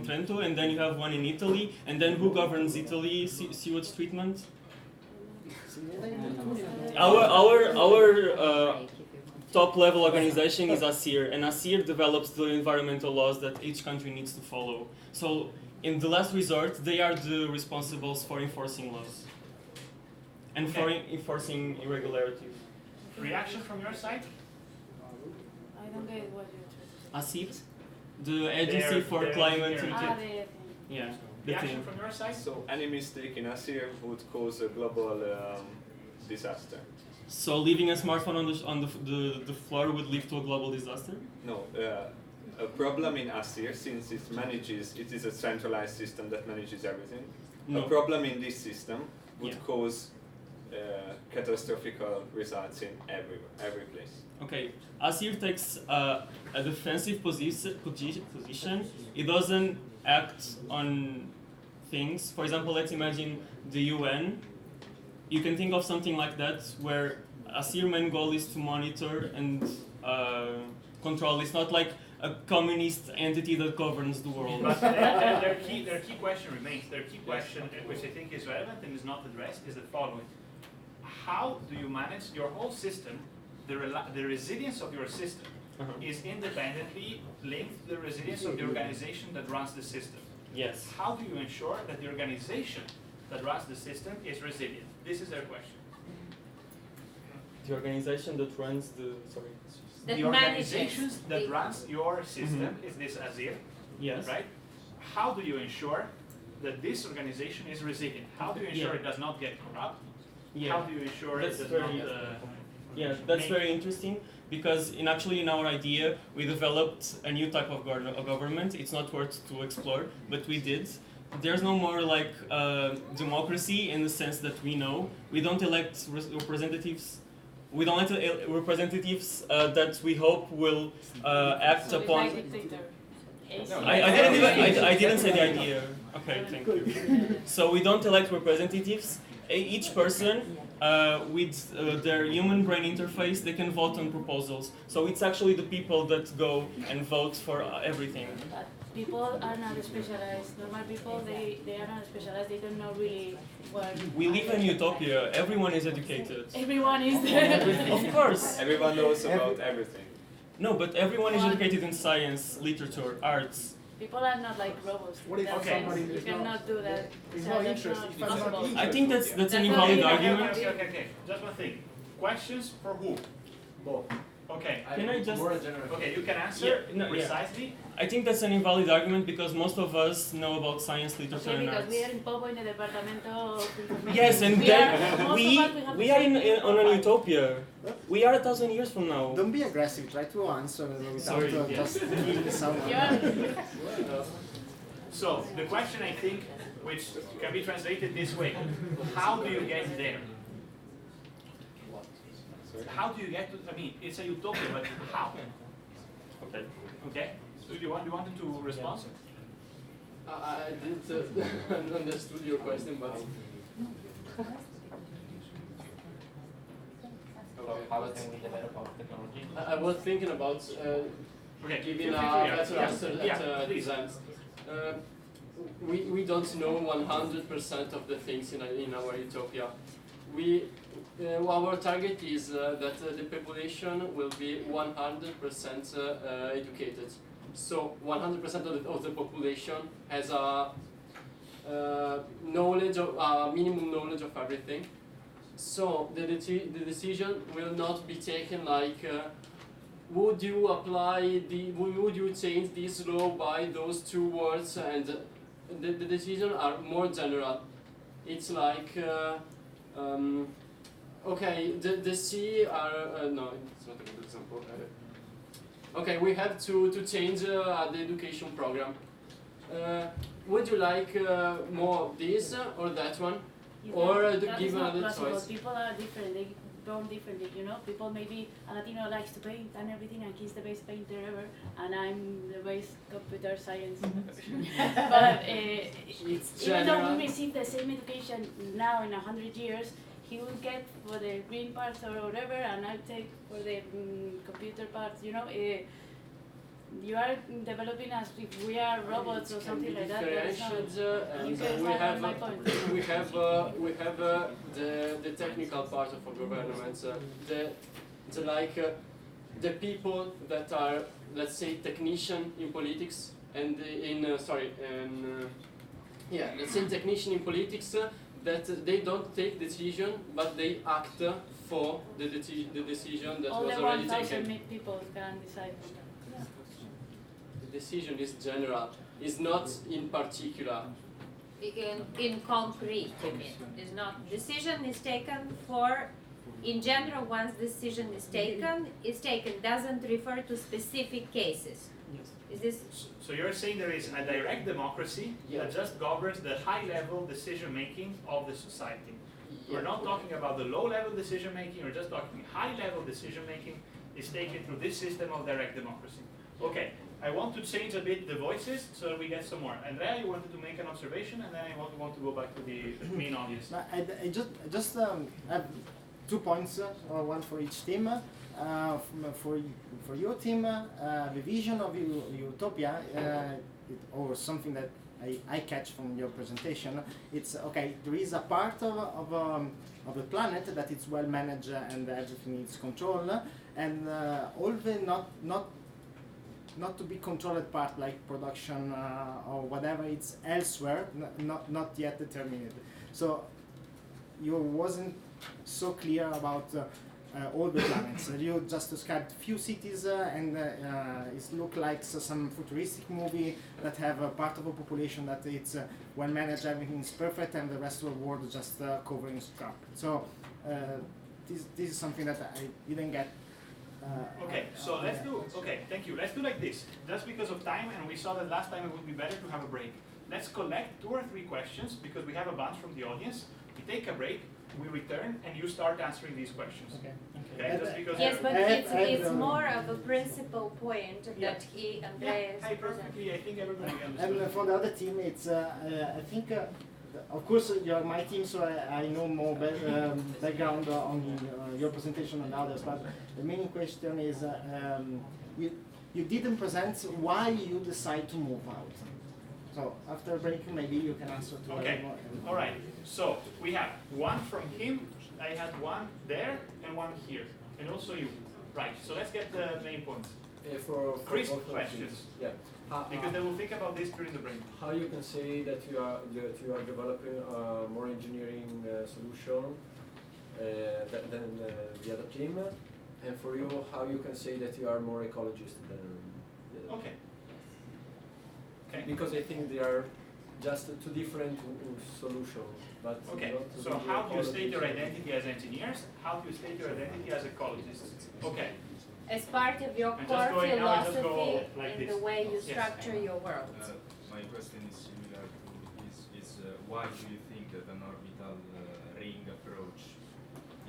Trento, and then you have one in Italy, and then who governs Italy sewage treatment? Our top level organization is ASIR, and ASIR develops the environmental laws that each country needs to follow. So in the last resort, they are the responsibles for enforcing laws and for enforcing irregularities. Reaction from your side? I don't get what you're trying to say. ASIR, the Agency for Climate and yeah. the Reaction thing. from your side? So any mistake in ASIR would cause a global disaster. So leaving a smartphone on the floor would lead to a global disaster? No, a problem in ASIR, since it is a centralized system that manages everything. No. A problem in this system would cause catastrophic results in every place. Okay, ASIR takes a defensive position. It doesn't act on things. For example, let's imagine the UN. You can think of something like that, where ASIR's main goal is to monitor and control. It's not like a communist entity that governs the world. But their key question remains. Their key question, which I think is relevant and is not addressed, is the following: how do you manage your whole system? The resilience of your system is independently linked to the resilience of the organization that runs the system. Yes. How do you ensure that the organization that runs the system is resilient? This is their question. The organization that runs the The organizations that runs your system is this ASIR, yes, right? How do you ensure that this organization is resilient? How do you ensure it does not get corrupt? Yeah. How do you ensure That's it does very, not? that's very interesting, because in our idea we developed a new type of government. It's not worth to explore, but we did. There's no more like democracy in the sense that we know. We don't elect representatives. We don't elect representatives that we hope will act So upon. it's like dictator. I didn't say the idea. Okay, thank you. So we don't elect representatives. Each person with their human brain interface, they can vote on proposals. So it's actually the people that go and vote for everything. But people are not specialized. Normal people, they are not specialized. They don't know really what. We live in utopia. Everyone is educated. Everyone is there. Of course. Everyone knows about everything. No, but everyone is educated in science, literature, arts. People are not like robots. What if somebody You is cannot do that. is So not that's interested? If I'm not possible. interested. I think that's an not invalid really argument. Okay. Just one thing. Questions for who? Both. Okay. Can I just? Okay, you can answer Yeah, precisely. I think that's an invalid argument because most of us know about science, literature, Okay, and because arts. we are in Popo in the departamento of information. Yes, and We then are- we most of us, have we the are same on an profile. utopia. We are 1,000 years from now. Don't be aggressive. Try to answer without Sorry, just killing someone. So the question, I think, which can be translated this way: how do you get there? How do you get to? I mean, it's a utopia, but how? Okay. Okay. So you wanted to respond? I didn't understood your question, but How can we develop our technology? I was thinking about giving a better answer at these ends. We don't know 100% of the things in our utopia. Our target is that the population will be 100% educated. So 100% of the population has a minimum knowledge of everything. So the decision will not be taken like would you change this law by those two words, and the decisions are more general. It's like okay, the sea are no, it's not a good example. Okay, we have to change the education program. Would you like more this or that one? Or That give is not another possible. choice? People are different. They born differently. You know, people maybe a Latino likes to paint and everything, and he's the best painter ever, and I'm the best computer science. But even though we receive the same education now in 100 years, he will get for the green parts or whatever, and I take for the computer parts. You know. You are developing as if we are robots or something like that. That's not, you can we find have my point. we have the technical part of our government, the people that are, let's say, technician in politics and let's say technician in politics that they don't take decision but they act for the decision that was Only already 1,000 taken. people can decide for that. The decision is general, is not in particular. In concrete, you mean? Is not decision is taken for. In general, once decision is taken, doesn't refer to specific cases. Yes. Is this? So you're saying there is a direct democracy that just governs the high-level decision-making of the society. We're not talking about the low-level decision-making, we're just talking high-level decision-making is taken through this system of direct democracy. Okay, I want to change a bit the voices so that we get some more. Andrea, you wanted to make an observation, and then I want to go back to the main audience. I just have 2 points, one for each team. For your team, the vision of utopia, or something that I catch from your presentation, it's okay. There is a part of the planet that is well managed and everything is controlled, and all the not to be controlled part like production or whatever, it's elsewhere, not yet determined. So you wasn't so clear about all the planets. You just described few cities and it looked like some futuristic movie that have a part of a population that it's well managed, everything is perfect, and the rest of the world is just covering scrap. So this is something that I didn't get. Okay, so let's do, thank you. Let's do like this. Just because of time, and we saw that last time it would be better to have a break. Let's collect 2 or 3 questions, because we have a bunch from the audience. We take a break, we return, and you start answering these questions. Okay? Just because yes, but it's more of a principal point that Andrea is perfectly. I think everybody understood. And for the other team, it's I think. Of course, you're my team, so I know more background on your presentation than others. But the main question is, you didn't present why you decide to move out. So after break, maybe you can answer to more. All right. So we have one from him. I had one there and one here, and also you. Right. So let's get the main points. For crisp questions. Yeah. Because they will think about this during the break. How you can say that you are developing a more engineering solution than the other team, and for you, how you can say that you are more ecologist than the other. Okay. Because I think they are just 2 different solutions. But okay. So how do you state your identity as engineers? How do you state your identity as ecologists? Okay. As part of your core philosophy in the way you structure your world. My question is similar to why do you think that an orbital ring approach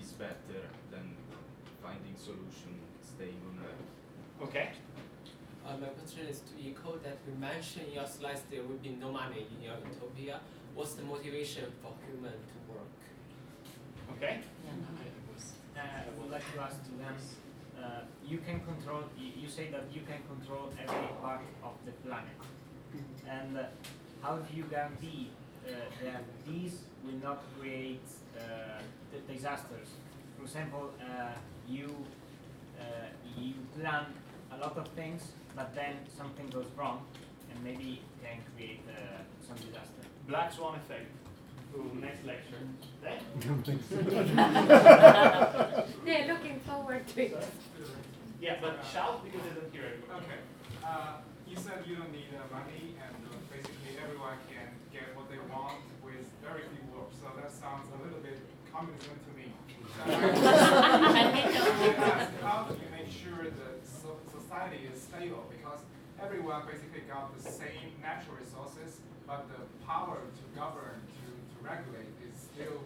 is better than finding solution staying on Earth? Okay. My question is to echo that you mentioned in your slides there will be no money in your utopia. What's the motivation for human to work? Okay. I would like to ask to them. You can control. You say that you can control every part of the planet, and how do you guarantee that these will not create disasters? For example, you plan a lot of things, but then something goes wrong, and maybe can create some disaster. Black swan effect. Next lecture. They're looking forward to it. Yeah, but shout because they don't hear everybody. Okay. You said you don't need money, and basically everyone can get what they want with very few work. So that sounds a little bit communism to me. How do you make sure that society is stable? Because everyone basically got the same natural resources, but the power to govern, to regulate is still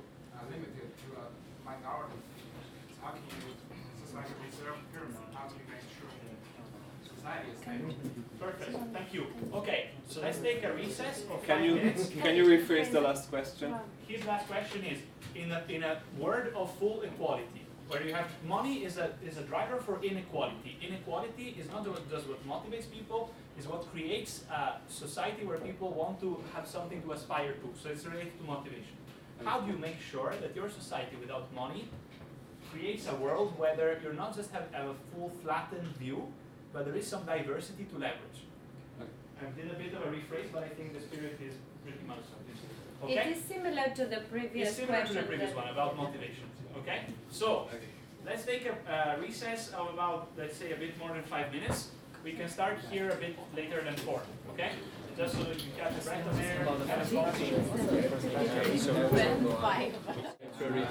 limited to a minority. How can you, society reserve pyramid, how do you make sure society is stable? Perfect, thank you. Okay, so let's take a recess of 5 Can you rephrase the last question? His last question is, in a world of full equality, where you have money is a driver for inequality. Inequality is not just what motivates people, is what creates a society where people want to have something to aspire to. So it's related to motivation. how do you make sure that your society without money creates a world where you're not just have a full flattened view, but there is some diversity to leverage? I did a bit of a rephrase, but I think the spirit is pretty much this. Okay? It is similar to the previous It's similar to question. the previous one about motivation. Okay? So, let's take a recess of about, let's say, a bit more than 5 minutes. We can start here a bit later than 4. Okay? Just so that you catch a breath of air, have a coffee.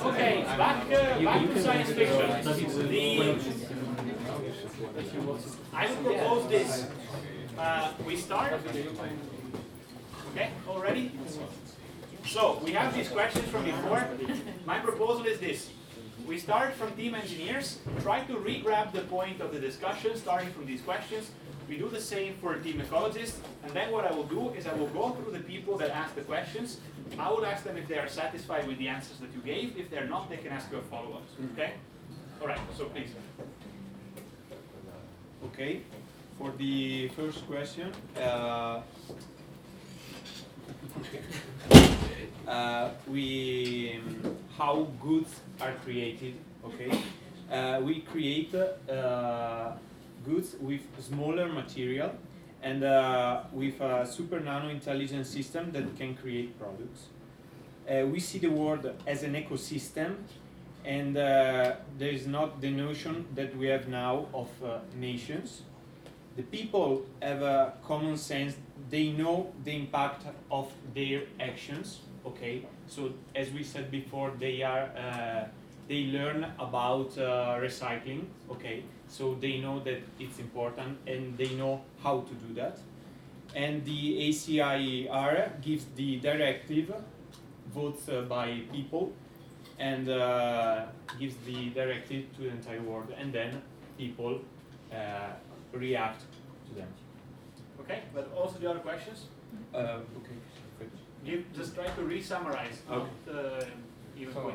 Okay, back to science fiction. I would propose this. We start. Okay, all ready? So, we have these questions from before. My proposal is this. We start from team engineers, try to re-grab the point of the discussion starting from these questions. We do the same for team ecologists, and then what I will do is I will go through the people that ask the questions. I will ask them if they are satisfied with the answers that you gave. If they're not, they can ask you a follow-up. Okay? All right, so please. Okay, for the first question, how goods are created, okay? We create goods with smaller material and with a super nano intelligent system that can create products. We see the world as an ecosystem, and there is not the notion that we have now of nations. The people have a common sense, they know the impact of their actions, okay? So as we said before, they learn about recycling, okay? So they know that it's important and they know how to do that. And the ACIR gives the directive, votes by people, and gives the directive to the entire world, and then people react to them. Okay, but also the other questions? Okay. You just try to re-summarize. Okay. Even so,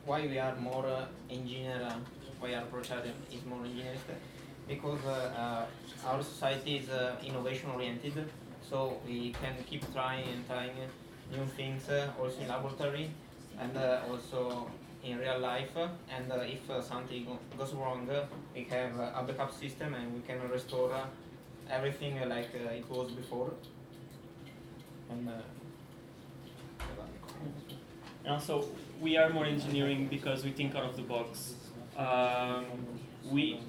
why we are more engineer, why our approach is more engineeristic? Because our society is innovation oriented, so we can keep trying new things also in laboratory and also in real life, and if something goes wrong, we have a backup system and we can restore everything like it was before. And also, we are more engineering because we think out of the box. We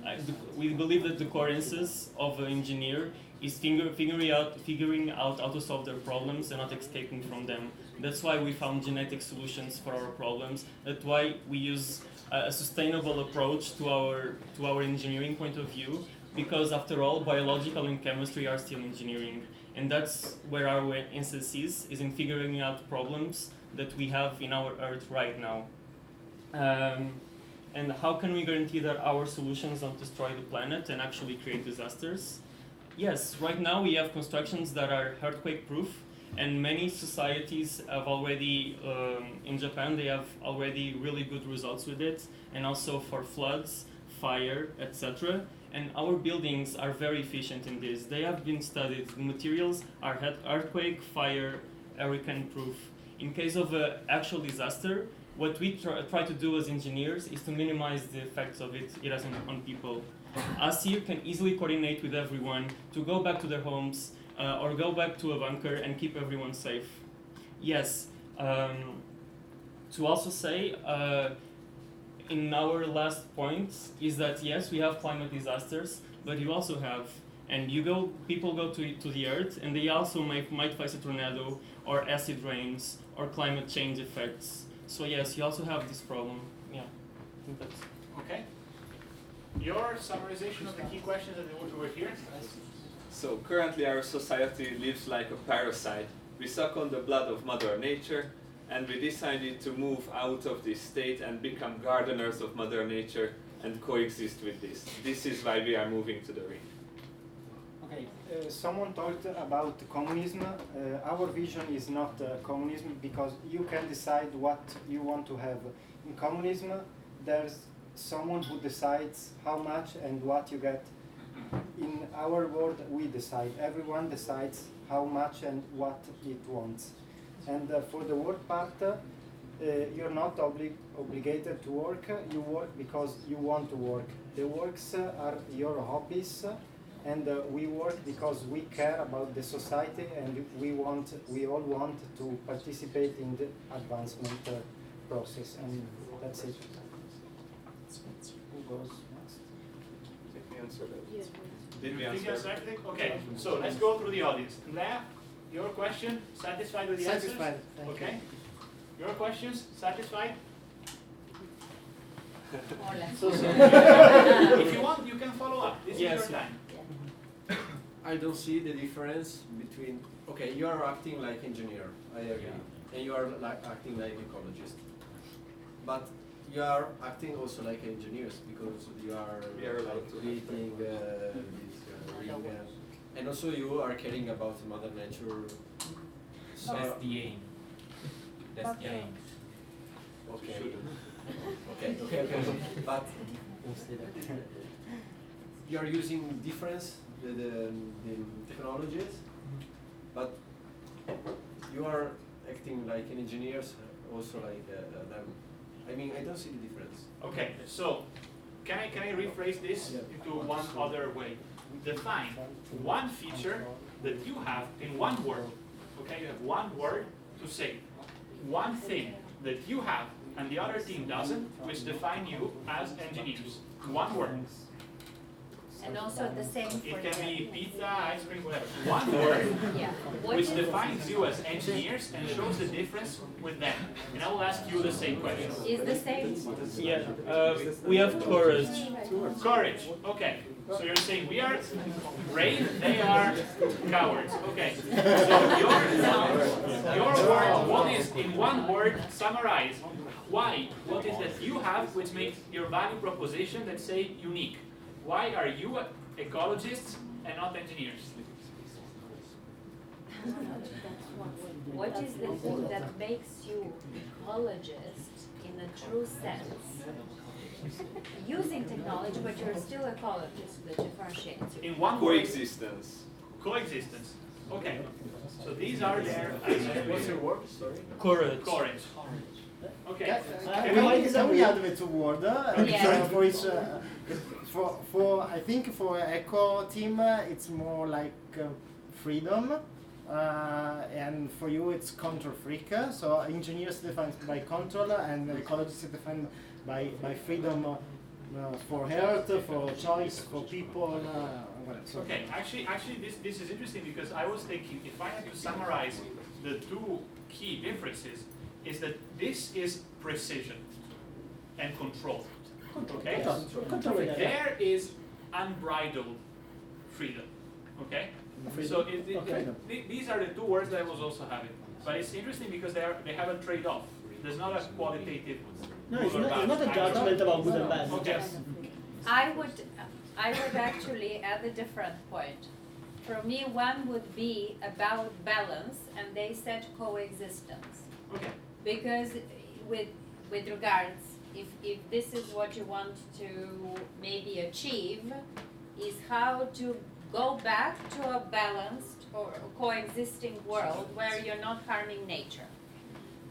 believe that the core essence of an engineer is figuring out how to solve their problems and not escaping from them. That's why we found genetic solutions for our problems. That's why we use a sustainable approach to our engineering point of view, because after all, biological and chemistry are still engineering. And that's where our essence is in figuring out problems that we have in our Earth right now. And how can we guarantee that our solutions don't destroy the planet and actually create disasters? Yes, right now we have constructions that are earthquake-proof, and many societies have already, in Japan, they have already really good results with it, and also for floods, fire, etc. And our buildings are very efficient in this. They have been studied. The materials are earthquake, fire, hurricane-proof. In case of an actual disaster, what we try to do as engineers is to minimize the effects of it has on people. Us here can easily coordinate with everyone to go back to their homes or go back to a bunker and keep everyone safe. Yes, to also say, in our last point is that yes, we have climate disasters, but you also have, and people go to the earth and they also might face a tornado or acid rains or climate change effects. So yes, you also have this problem. Yeah, I think that's okay. Your summarization of the key questions that were here? So currently our society lives like a parasite. We suck on the blood of Mother Nature, and we decided to move out of this state and become gardeners of Mother Nature and coexist with this. This is why we are moving to the ring. Okay, someone talked about communism. Our vision is not communism, because you can decide what you want to have. In communism, there's someone who decides how much and what you get. In our world, we decide. Everyone decides how much and what it wants. And for the work part, you're not obligated to work. You work because you want to work. The works are your hobbies, and we work because we care about the society, and we all want to participate in the advancement process, and that's it. Who goes next? Did we answer that? Yes. Did we Did you answer? answer everything? Okay, so let's go through the audience. Andrea, your question, satisfied with the answers? Satisfied, thank you. Okay. Your questions, satisfied? So, if you want, you can follow up. This Yes. is your time. I don't see the difference between, okay, you are acting like engineer, I agree, and you are like acting like ecologist. But you are acting also like engineers because you are like creating this ring, and also you are caring about Mother Nature. So That's the aim. That's the aim. Okay. Okay. But you are using difference the technologies, but you are acting like an engineers, also like them. I mean, I don't see the difference. Okay, so can I rephrase this into one other way? Define one feature that you have in one word. Okay, you have one word to say. One thing that you have and the other team doesn't, which define you as engineers. One word. And also the same for It can the- be pizza, ice cream, whatever. One word, Yeah. What which is- defines you as engineers and shows the difference with them. And I will ask you the same question. Is the same. Yeah, we have courage. Courage. Okay. So you're saying we are brave, they are cowards. Okay. So your word, what is in one word, summarize why? What is that you have which makes your value proposition, let's say, unique? Why are you ecologists and not engineers? What is the thing that makes you ecologist in a true sense? Using technology, but you're still ecologist, that differentiates you. In one word. Coexistence. Coexistence. Okay. So these are their. What's your word? Sorry. Courage. Courage. Okay. Can we add the two words Yeah. for each? For I think for eco team it's more like freedom, and for you it's control freak. So engineers defined by control, and ecologists defined by freedom for health, for choice, for people. Whatever. So Okay. Actually, this is interesting because I was thinking if I had to summarize the two key differences, is that this is precision and control. Okay? There is unbridled freedom. Okay? So these are the two words that I was also having. But it's interesting because they have a trade-off. There's not a qualitative. No, it's not a judgment about good and bad. Okay. I would actually add a different point. For me, one would be about balance, and they said coexistence. Okay. Because with regards, if this is what you want to maybe achieve, is how to go back to a balanced or coexisting world where you're not harming nature.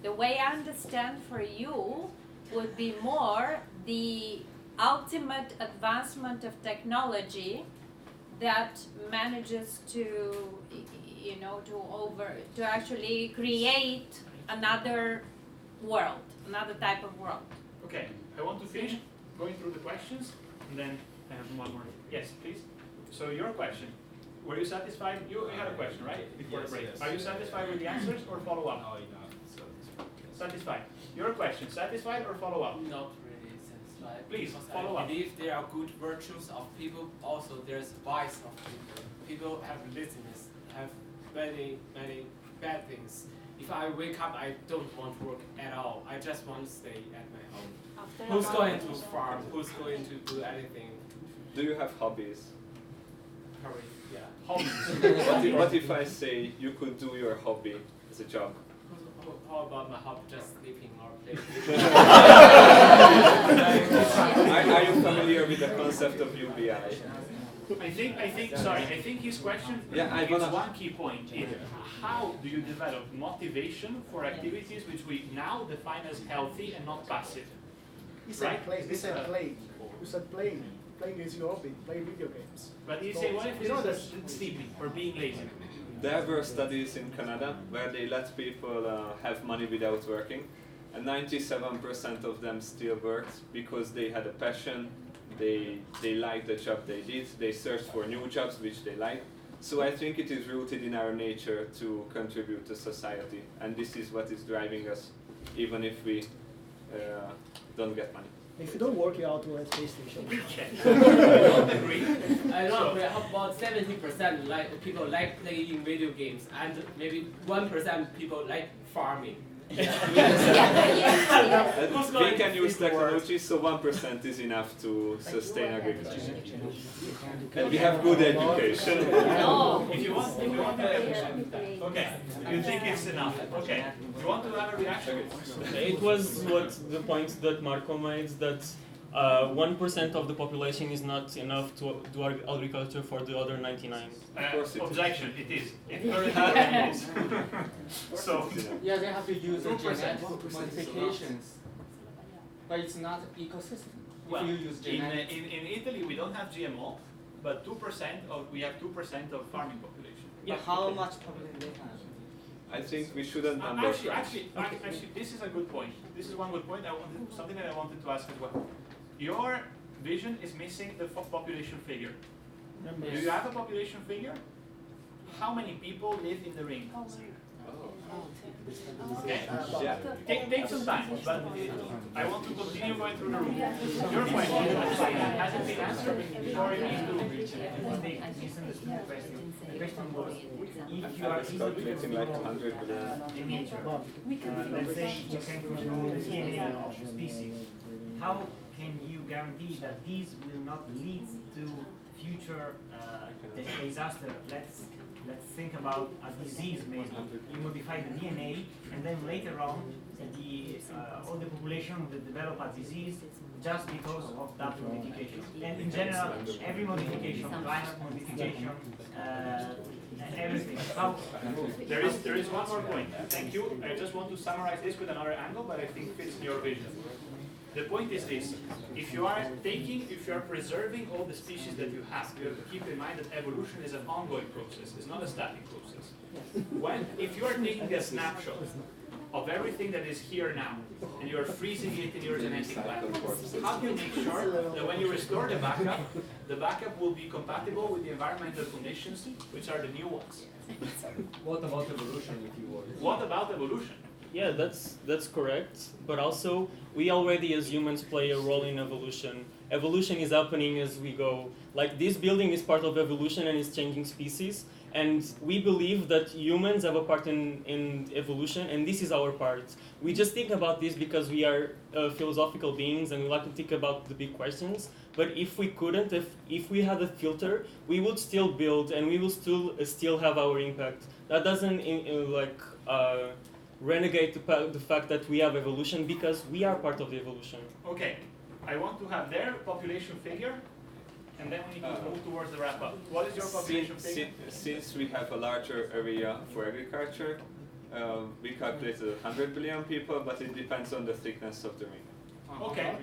The way I understand for you would be more the ultimate advancement of technology that manages to, to actually create another world, another type of world. Okay. I want to finish going through the questions, and then I have one more. Yes, please. So your question. Were you satisfied? You had a question, right? Before the break. Yes. Are you satisfied with the answers or follow up? No, enough. Satisfied. Satisfied. Your question. Satisfied or follow up? Not really satisfied. Please, because follow I up. believe there are good virtues of people. Also, there's vice of people. People have laziness, have many bad things. If I wake up, I don't want to work at all. I just want to stay at my home. Who's going to farm? Who's going to do anything? Do you have hobbies? Hurry, yeah. Hobbies. What if I say you could do your hobby as a job? How about my hobby, just sleeping or playing? Are you familiar with the concept of UBI? I think his question is one key point. Is how do you develop motivation for activities which we now define as healthy and not passive? He said Right? play. He said play. You said playing. Playing is your hobby. Play video games. But you So, say, what if you know it's sleeping or being lazy? There were studies in Canada where they let people have money without working, and 97% of them still worked because they had a passion, they liked the job they did, they searched for new jobs which they liked. So I think it is rooted in our nature to contribute to society, and this is what is driving us, even if we don't get money. If you don't work, you're out to a space station. I don't agree. How about 70% like people like playing video games, and maybe 1% people like farming? We can use technology, so 1% is enough to sustain agriculture. And we have good education. No. If you want to, okay. You think it's enough? Okay. You want to have a reaction? It was the point that Marco made, that 1% of the population is not enough to do agriculture for the other 99. Objection, it is. It currently is. So, yeah, they have to use genetic modifications, but it's not ecosystem. Well, if you use genetics. in Italy we don't have GMO, but we have 2% of farming population. But how much population they have? I think we shouldn't Actually, this is a good point. This is one good point. Something that I wanted to ask as well. Your vision is missing the population figure. Do you have a population figure? How many people live in the ring? Okay. Take some time, but I want to continue going through the room. Your question hasn't been answered before you need to. The question was, if you are calculating like 100 billion. in nature, let's say you can control the DNA of the species, how can you guarantee that these will not lead to future disaster? Let's think about a disease maybe. You modify the DNA, and then later on, all the population will develop a disease just because of that modification. And in general, every modification, climate modification, everything. There is one more point. Thank you. I just want to summarize this with another angle, but I think fits in your vision. The point is this: if you are preserving all the species that you have to keep in mind that evolution is an ongoing process. It's not a static process. If you are taking a snapshot of everything that is here now, and you are freezing it in your genetic lab, how do you make sure that when you restore the backup will be compatible with the environmental conditions, which are the new ones? What about evolution, if you will? What about evolution? Yeah, that's correct. But also, we already as humans play a role in evolution. Evolution is happening as we go. Like, this building is part of evolution and is changing species. And we believe that humans have a part in evolution, and this is our part. We just think about this because we are philosophical beings and we like to think about the big questions. But if we couldn't, if we had a filter, we would still build and we will still have our impact. That doesn't renegate the fact that we have evolution, because we are part of the evolution. Okay, I want to have their population figure, and then we need to move towards the wrap-up. What is your population figure? Since we have a larger area for agriculture, we calculated 100 billion people, but it depends on the thickness of the ring. Okay.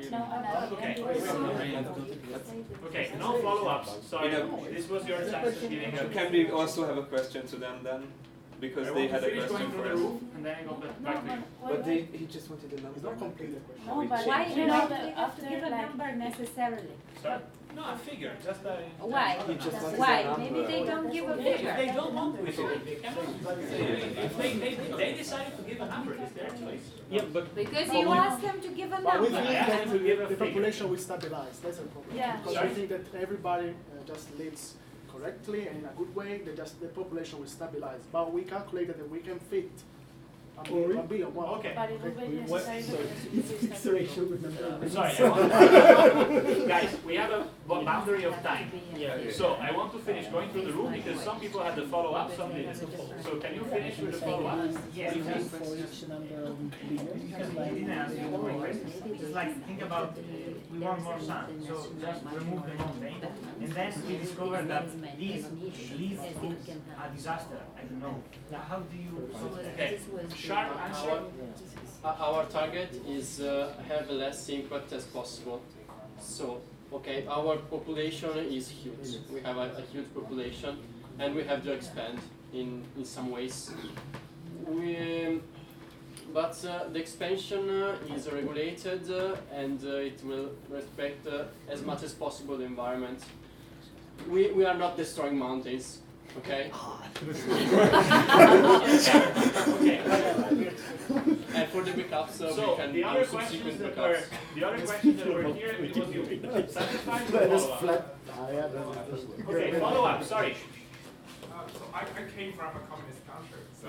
Okay, no follow-ups. Sorry, this was your chance to giving a... Can we also have a question to them then? Because they had a question for us. And then I go back to you. But he just wanted a number. It's not complete the question. No, but why you don't have to give a number necessarily? Sorry? No, a figure, just a... Why? Why? Maybe they don't give a figure. If they don't want to, they cannot. If they decided to give a number, it's their choice. Yeah, but because you asked them to give a number. But we think that the population will stabilize. That's a problem. Yeah. Because we think that everybody just lives correctly and in a good way. The population will stabilize. But we calculated that we can fit a billion. Wow. Okay. But it will be necessary Sorry, guys, we have a boundary of time. So I want to finish going through the room because some people had the follow-up, some didn't. So can you finish with the follow-up? Yes. Because I didn't answer your question. It's like, think about, we want more sun, so just remove the mountain, and then we discover that this leads to a disaster. I don't know. How do you solve that? Okay, sharp answer. Our target is have less impact as possible. So, okay, our population is huge. We have a huge population, and we have to expand in some ways. But the expansion is regulated and it will respect as much as possible the environment. We are not destroying mountains, okay? Okay. And for the backups, So we can the other do questions subsequent that backups. were here, it was you. Satisfied with follow-up? Okay, follow-up, sorry. So I came from a communist country, so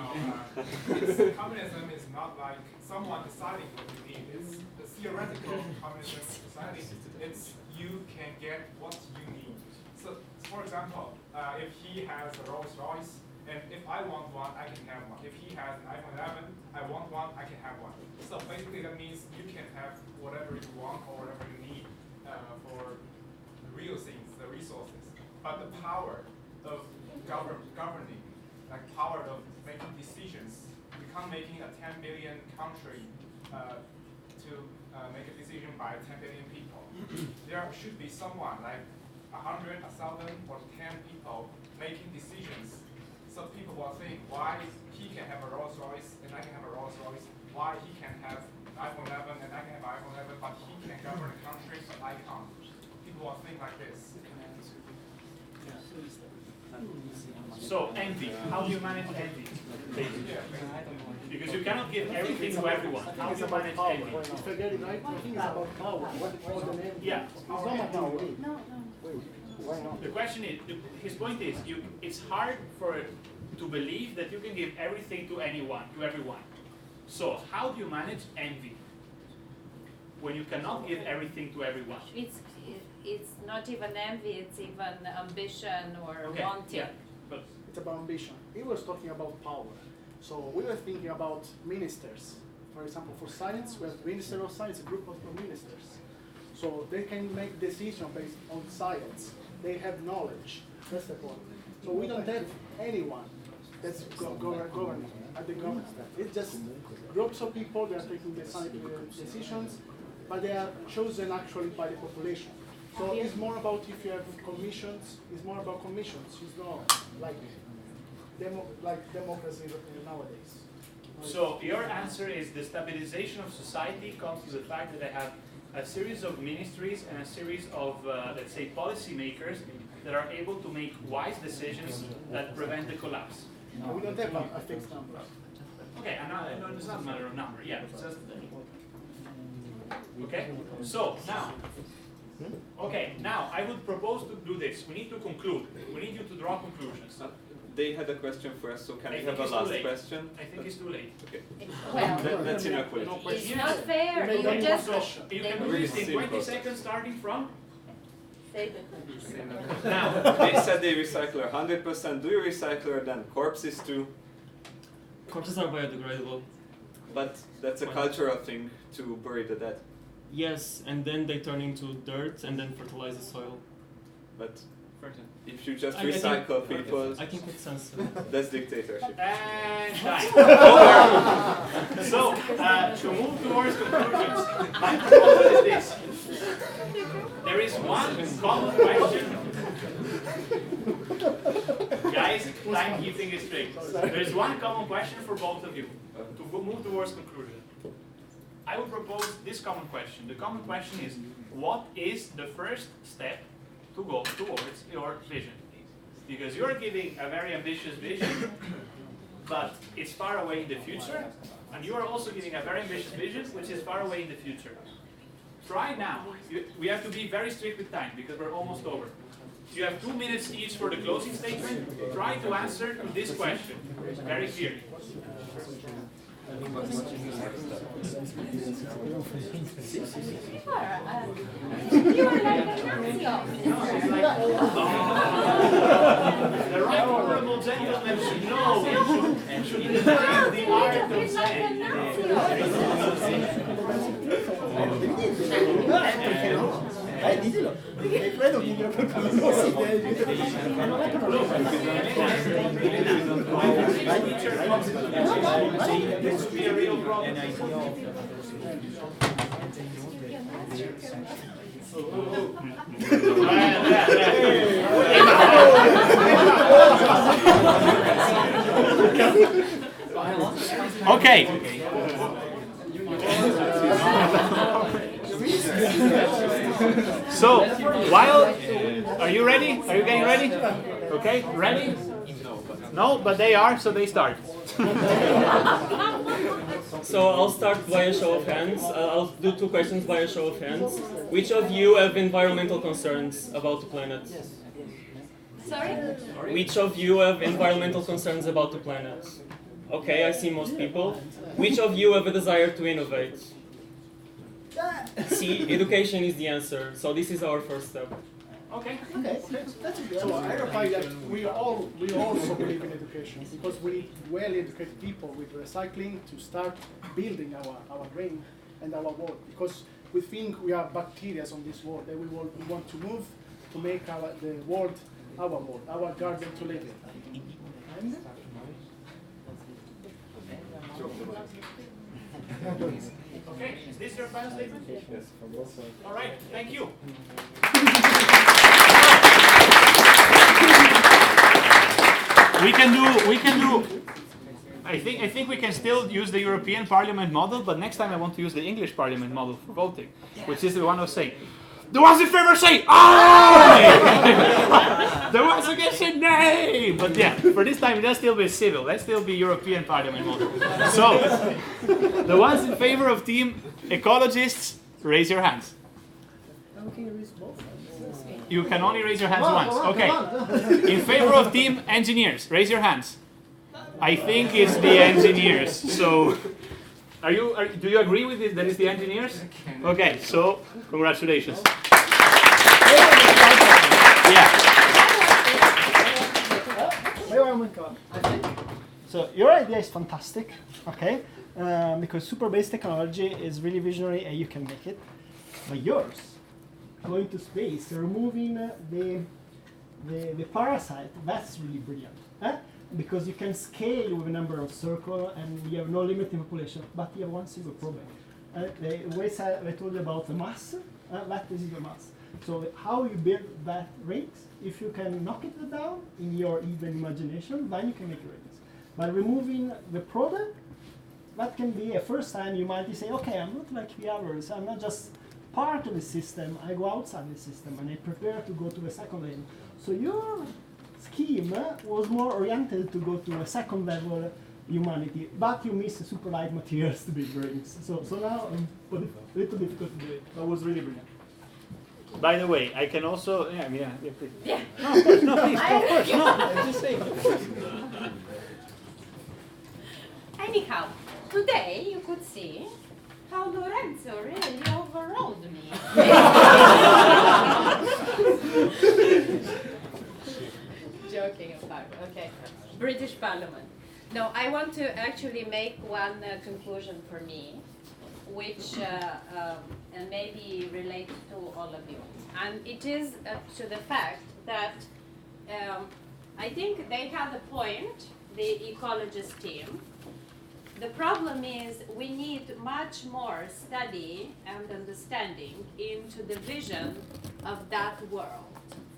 communism is not like someone deciding what you need. It's the theoretical communism society. It's you can get what you need. So, for example, if he has a Rolls Royce, and if I want one, I can have one. If he has an iPhone 11, I want one, I can have one. So basically that means you can have whatever you want or whatever you need for the real things, the resources. But the power of governing, like power of making decisions, you can't make a 10 billion country to make a decision by 10 billion people. There should be someone like 100, 1,000, or 10 people making decisions. So people will think why he can have a Rolls Royce and I can have a Rolls Royce, why he can have an iPhone 11 and I can have an iPhone 11, but he can govern a country but I can't. People will think like this. So envy, how do you manage envy? Because you cannot give everything to everyone. How do you manage envy? If I get it right, I think it's about power. What more than envy? Yeah. It's not about envy. Why not? The question is, his point is, it's hard to believe that you can give everything to anyone, to everyone. So how do you manage envy when you cannot give everything to everyone? It's not even envy, it's even ambition or wanting. Yeah, but it's about ambition. He was talking about power. So we were thinking about ministers. For example, for science, we have Minister of Science, a group of ministers. So they can make decisions based on science. They have knowledge. That's the point. So we don't have anyone that's governing at the government. It's just groups of people that are taking decisions, but they are chosen actually by the population. So it's more about if you have commissions, it's more about commissions. It's not like democracy nowadays. So your answer is the stabilization of society comes to the fact that I have a series of ministries and a series of, let's say, policymakers that are able to make wise decisions that prevent the collapse. No, we don't have a fixed number. Okay, and it's not a matter of number, yeah. It's just, okay, so now, now I would propose to do this. We need to conclude. We need you to draw conclusions. They had a question first, so can we I have think a it's last too late. question? I think it's too late. Okay. Well, That's inequality. it's not fair. You Okay, just so you can do this in 20 seconds starting from? say the Now, they said they recycle 100%. Do you recycle then corpses too? Corpses are biodegradable. But that's a cultural thing to bury the dead. Yes, and then they turn into dirt and then fertilize the soil. But if you just I recycle think, people, I think it's sense. that's dictatorship. And time. So, to move towards conclusions, my proposal is this. There is one common question. Guys, timekeeping is strict. There is one common question for both of you to move towards conclusion. I would propose this common question. The common question is, what is the first step to go towards your vision? Because you're giving a very ambitious vision, but it's far away in the future, and you are also giving a very ambitious vision, which is far away in the future. Try now. We have to be very strict with time, because we're almost over. You have 2 minutes each for the closing statement. Try to answer to this question very clearly. You are like a The right honorable gentleman should know and should defend the art of saying. Dillo. Fredo mi dio proprio non si Okay. So, while are you ready? Are you getting ready? Okay, ready? No, but they are, so they start. So I'll start by a show of hands. I'll do 2 questions by a show of hands. Which of you have environmental concerns about the planet? Sorry? Which of you have environmental concerns about the planet? Okay, I see most people. Which of you have a desire to innovate? See, education is the answer. So this is our first step. Okay. Okay, that's good. So I reply that we also believe in education because we need well-educated people with recycling to start building our brain and our world. Because we think we are bacteria on this world, and we want to move to make the world, our garden to live in. And Okay, is this your final statement? Yes, from both sides. All right, thank you. We can do. I think we can still use the European Parliament model, but next time I want to use the English Parliament model for voting, which is the one of saying, the ones in favor say aye! The ones against say nay! But yeah, for this time, let's still be civil. Let's still be European Parliament model. So, the ones in favor of Team Ecologists, raise your hands. You can only raise your hands once. Okay. In favor of Team Engineers, raise your hands. I think it's the engineers. So, do you agree with this? That is the engineers? Okay. So, congratulations. Yeah. So your idea is fantastic, okay? Because super-based technology is really visionary and you can make it. But yours, going to space, removing the parasite, that's really brilliant. Because you can scale with a number of circles and you have no limit in population, but you have one single problem. The ways I told you about the mass, that is your mass. So how you build that rings, if you can knock it down in your even imagination, then you can make rings. By removing the product, that can be a first time you might say, okay, I'm not like the others, I'm not just part of the system, I go outside the system and I prepare to go to the second level. So your scheme was more oriented to go to a second level humanity, but you miss super light materials to build rings. So now it's a little difficult to do it. That was really brilliant. By the way, I can also, yeah, please. Yeah. No, of course, no, please, of course, no, I'm just saying, of course. Anyhow, today you could see how Lorenzo really overrode me. Joking apart, okay. British Parliament. No, I want to actually make one conclusion for me, which and maybe relate to all of you. And it is to the fact that I think they have a point, the ecologist team. The problem is we need much more study and understanding into the vision of that world.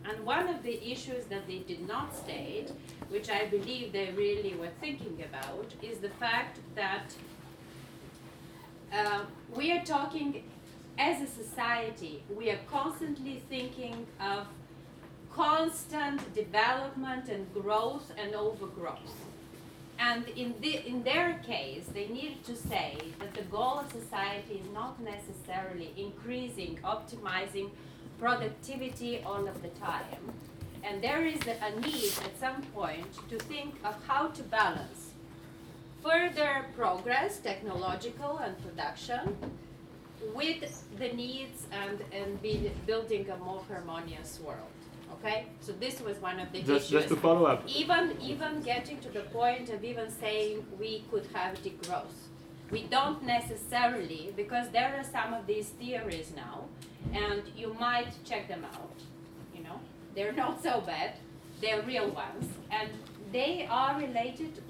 And one of the issues that they did not state, which I believe they really were thinking about, is the fact that we are talking, as a society, we are constantly thinking of constant development and growth and overgrowth. And in their case, they needed to say that the goal of society is not necessarily increasing, optimizing productivity all of the time. And there is a need at some point to think of how to balance further progress, technological and production, with the needs and building a more harmonious world. Okay, so this was one of the issues. Just to follow up. Even getting to the point of even saying we could have degrowth. We don't necessarily, because there are some of these theories now, and you might check them out, you know. They're not so bad, they're real ones, and they are related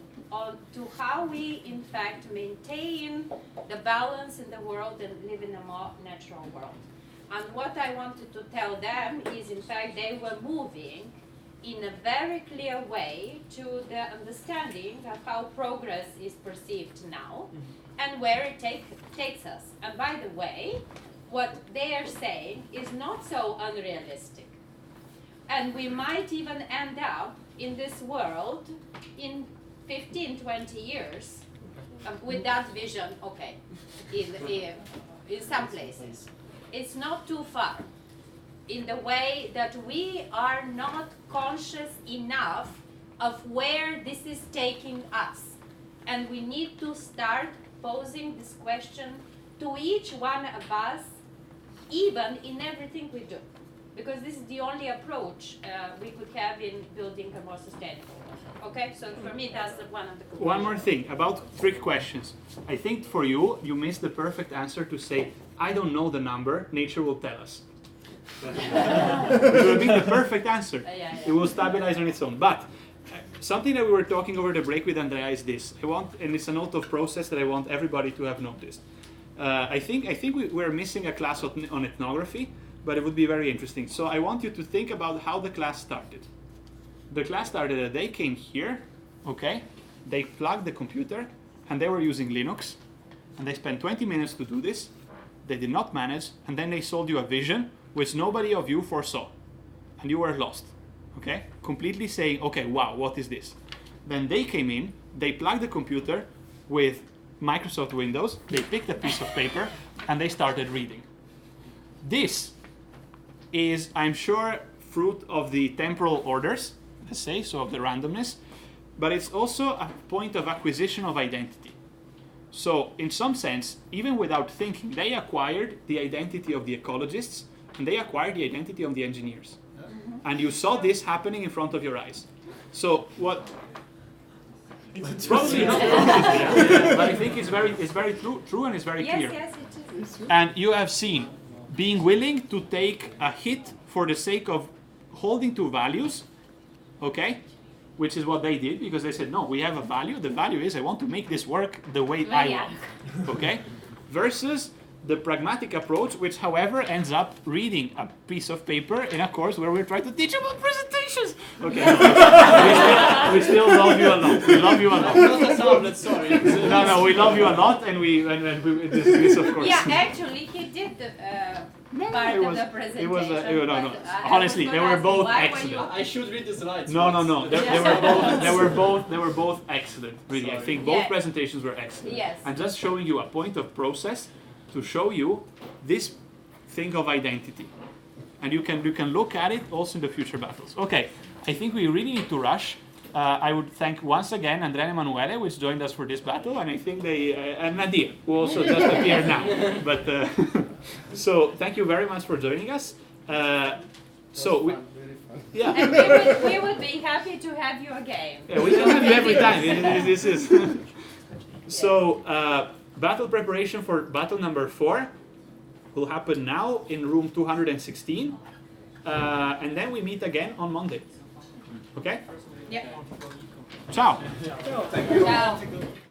to how we, in fact, maintain the balance in the world and live in a more natural world. And what I wanted to tell them is, in fact, they were moving in a very clear way to the understanding of how progress is perceived now and where it takes us. And by the way, what they are saying is not so unrealistic. And we might even end up in this world in 15, 20 years with that vision, okay, in some places. It's not too far in the way that we are not conscious enough of where this is taking us. And we need to start posing this question to each one of us, even in everything we do. Because this is the only approach we could have in building a more sustainable world. Okay, so for me that's one of the conclusions. One more thing about trick questions. I think for you, you missed the perfect answer to say, I don't know the number, nature will tell us. It will be the perfect answer. It will stabilize on its own. But something that we were talking over the break with Andrea is this. And it's a note of process that I want everybody to have noticed. I think we're missing a class on ethnography, but it would be very interesting. So I want you to think about how the class started. The class started that they came here, okay? They plugged the computer, and they were using Linux, and they spent 20 minutes to do this. They did not manage, and then they sold you a vision which nobody of you foresaw, and you were lost, okay? Completely saying, okay, wow, what is this? Then they came in, they plugged the computer with Microsoft Windows, they picked a piece of paper, and they started reading. This is, I'm sure, fruit of the temporal orders, let's say, so of the randomness, but it's also a point of acquisition of identity. So, in some sense, even without thinking, they acquired the identity of the ecologists, and they acquired the identity of the engineers. And you saw this happening in front of your eyes. So, what... It's probably not conscious, but I think it's very true and it's very clear. Yes, it is. And you have seen being willing to take a hit for the sake of holding to values, okay? Which is what they did, because they said, no, we have a value. The value is I want to make this work the way I want, okay? Versus the pragmatic approach, which, however, ends up reading a piece of paper in a course where we're trying to teach about presentations. Okay, we still love you a lot. We love you a lot. Sorry. No, we love you a lot, and this of course. Yeah, actually, he did the part of the presentation. It was no. Honestly, they were both excellent. I should read the slides. No. They were both excellent. Really, sorry. I think both presentations were excellent. Yes. I'm just showing you a point of process to show you this thing of identity, and you can look at it also in the future battles. Okay, I think we really need to rush. I would thank once again Andrea and Emanuele, which joined us for this battle, and I think they and Nadir, who also just appeared now. But so thank you very much for joining us. So we, yeah, and we would be happy to have you again. Yeah, we can have you every time. This is so. Battle preparation for battle number 4 will happen now in room 216, and then we meet again on Monday. Okay? Yeah. Ciao. Ciao.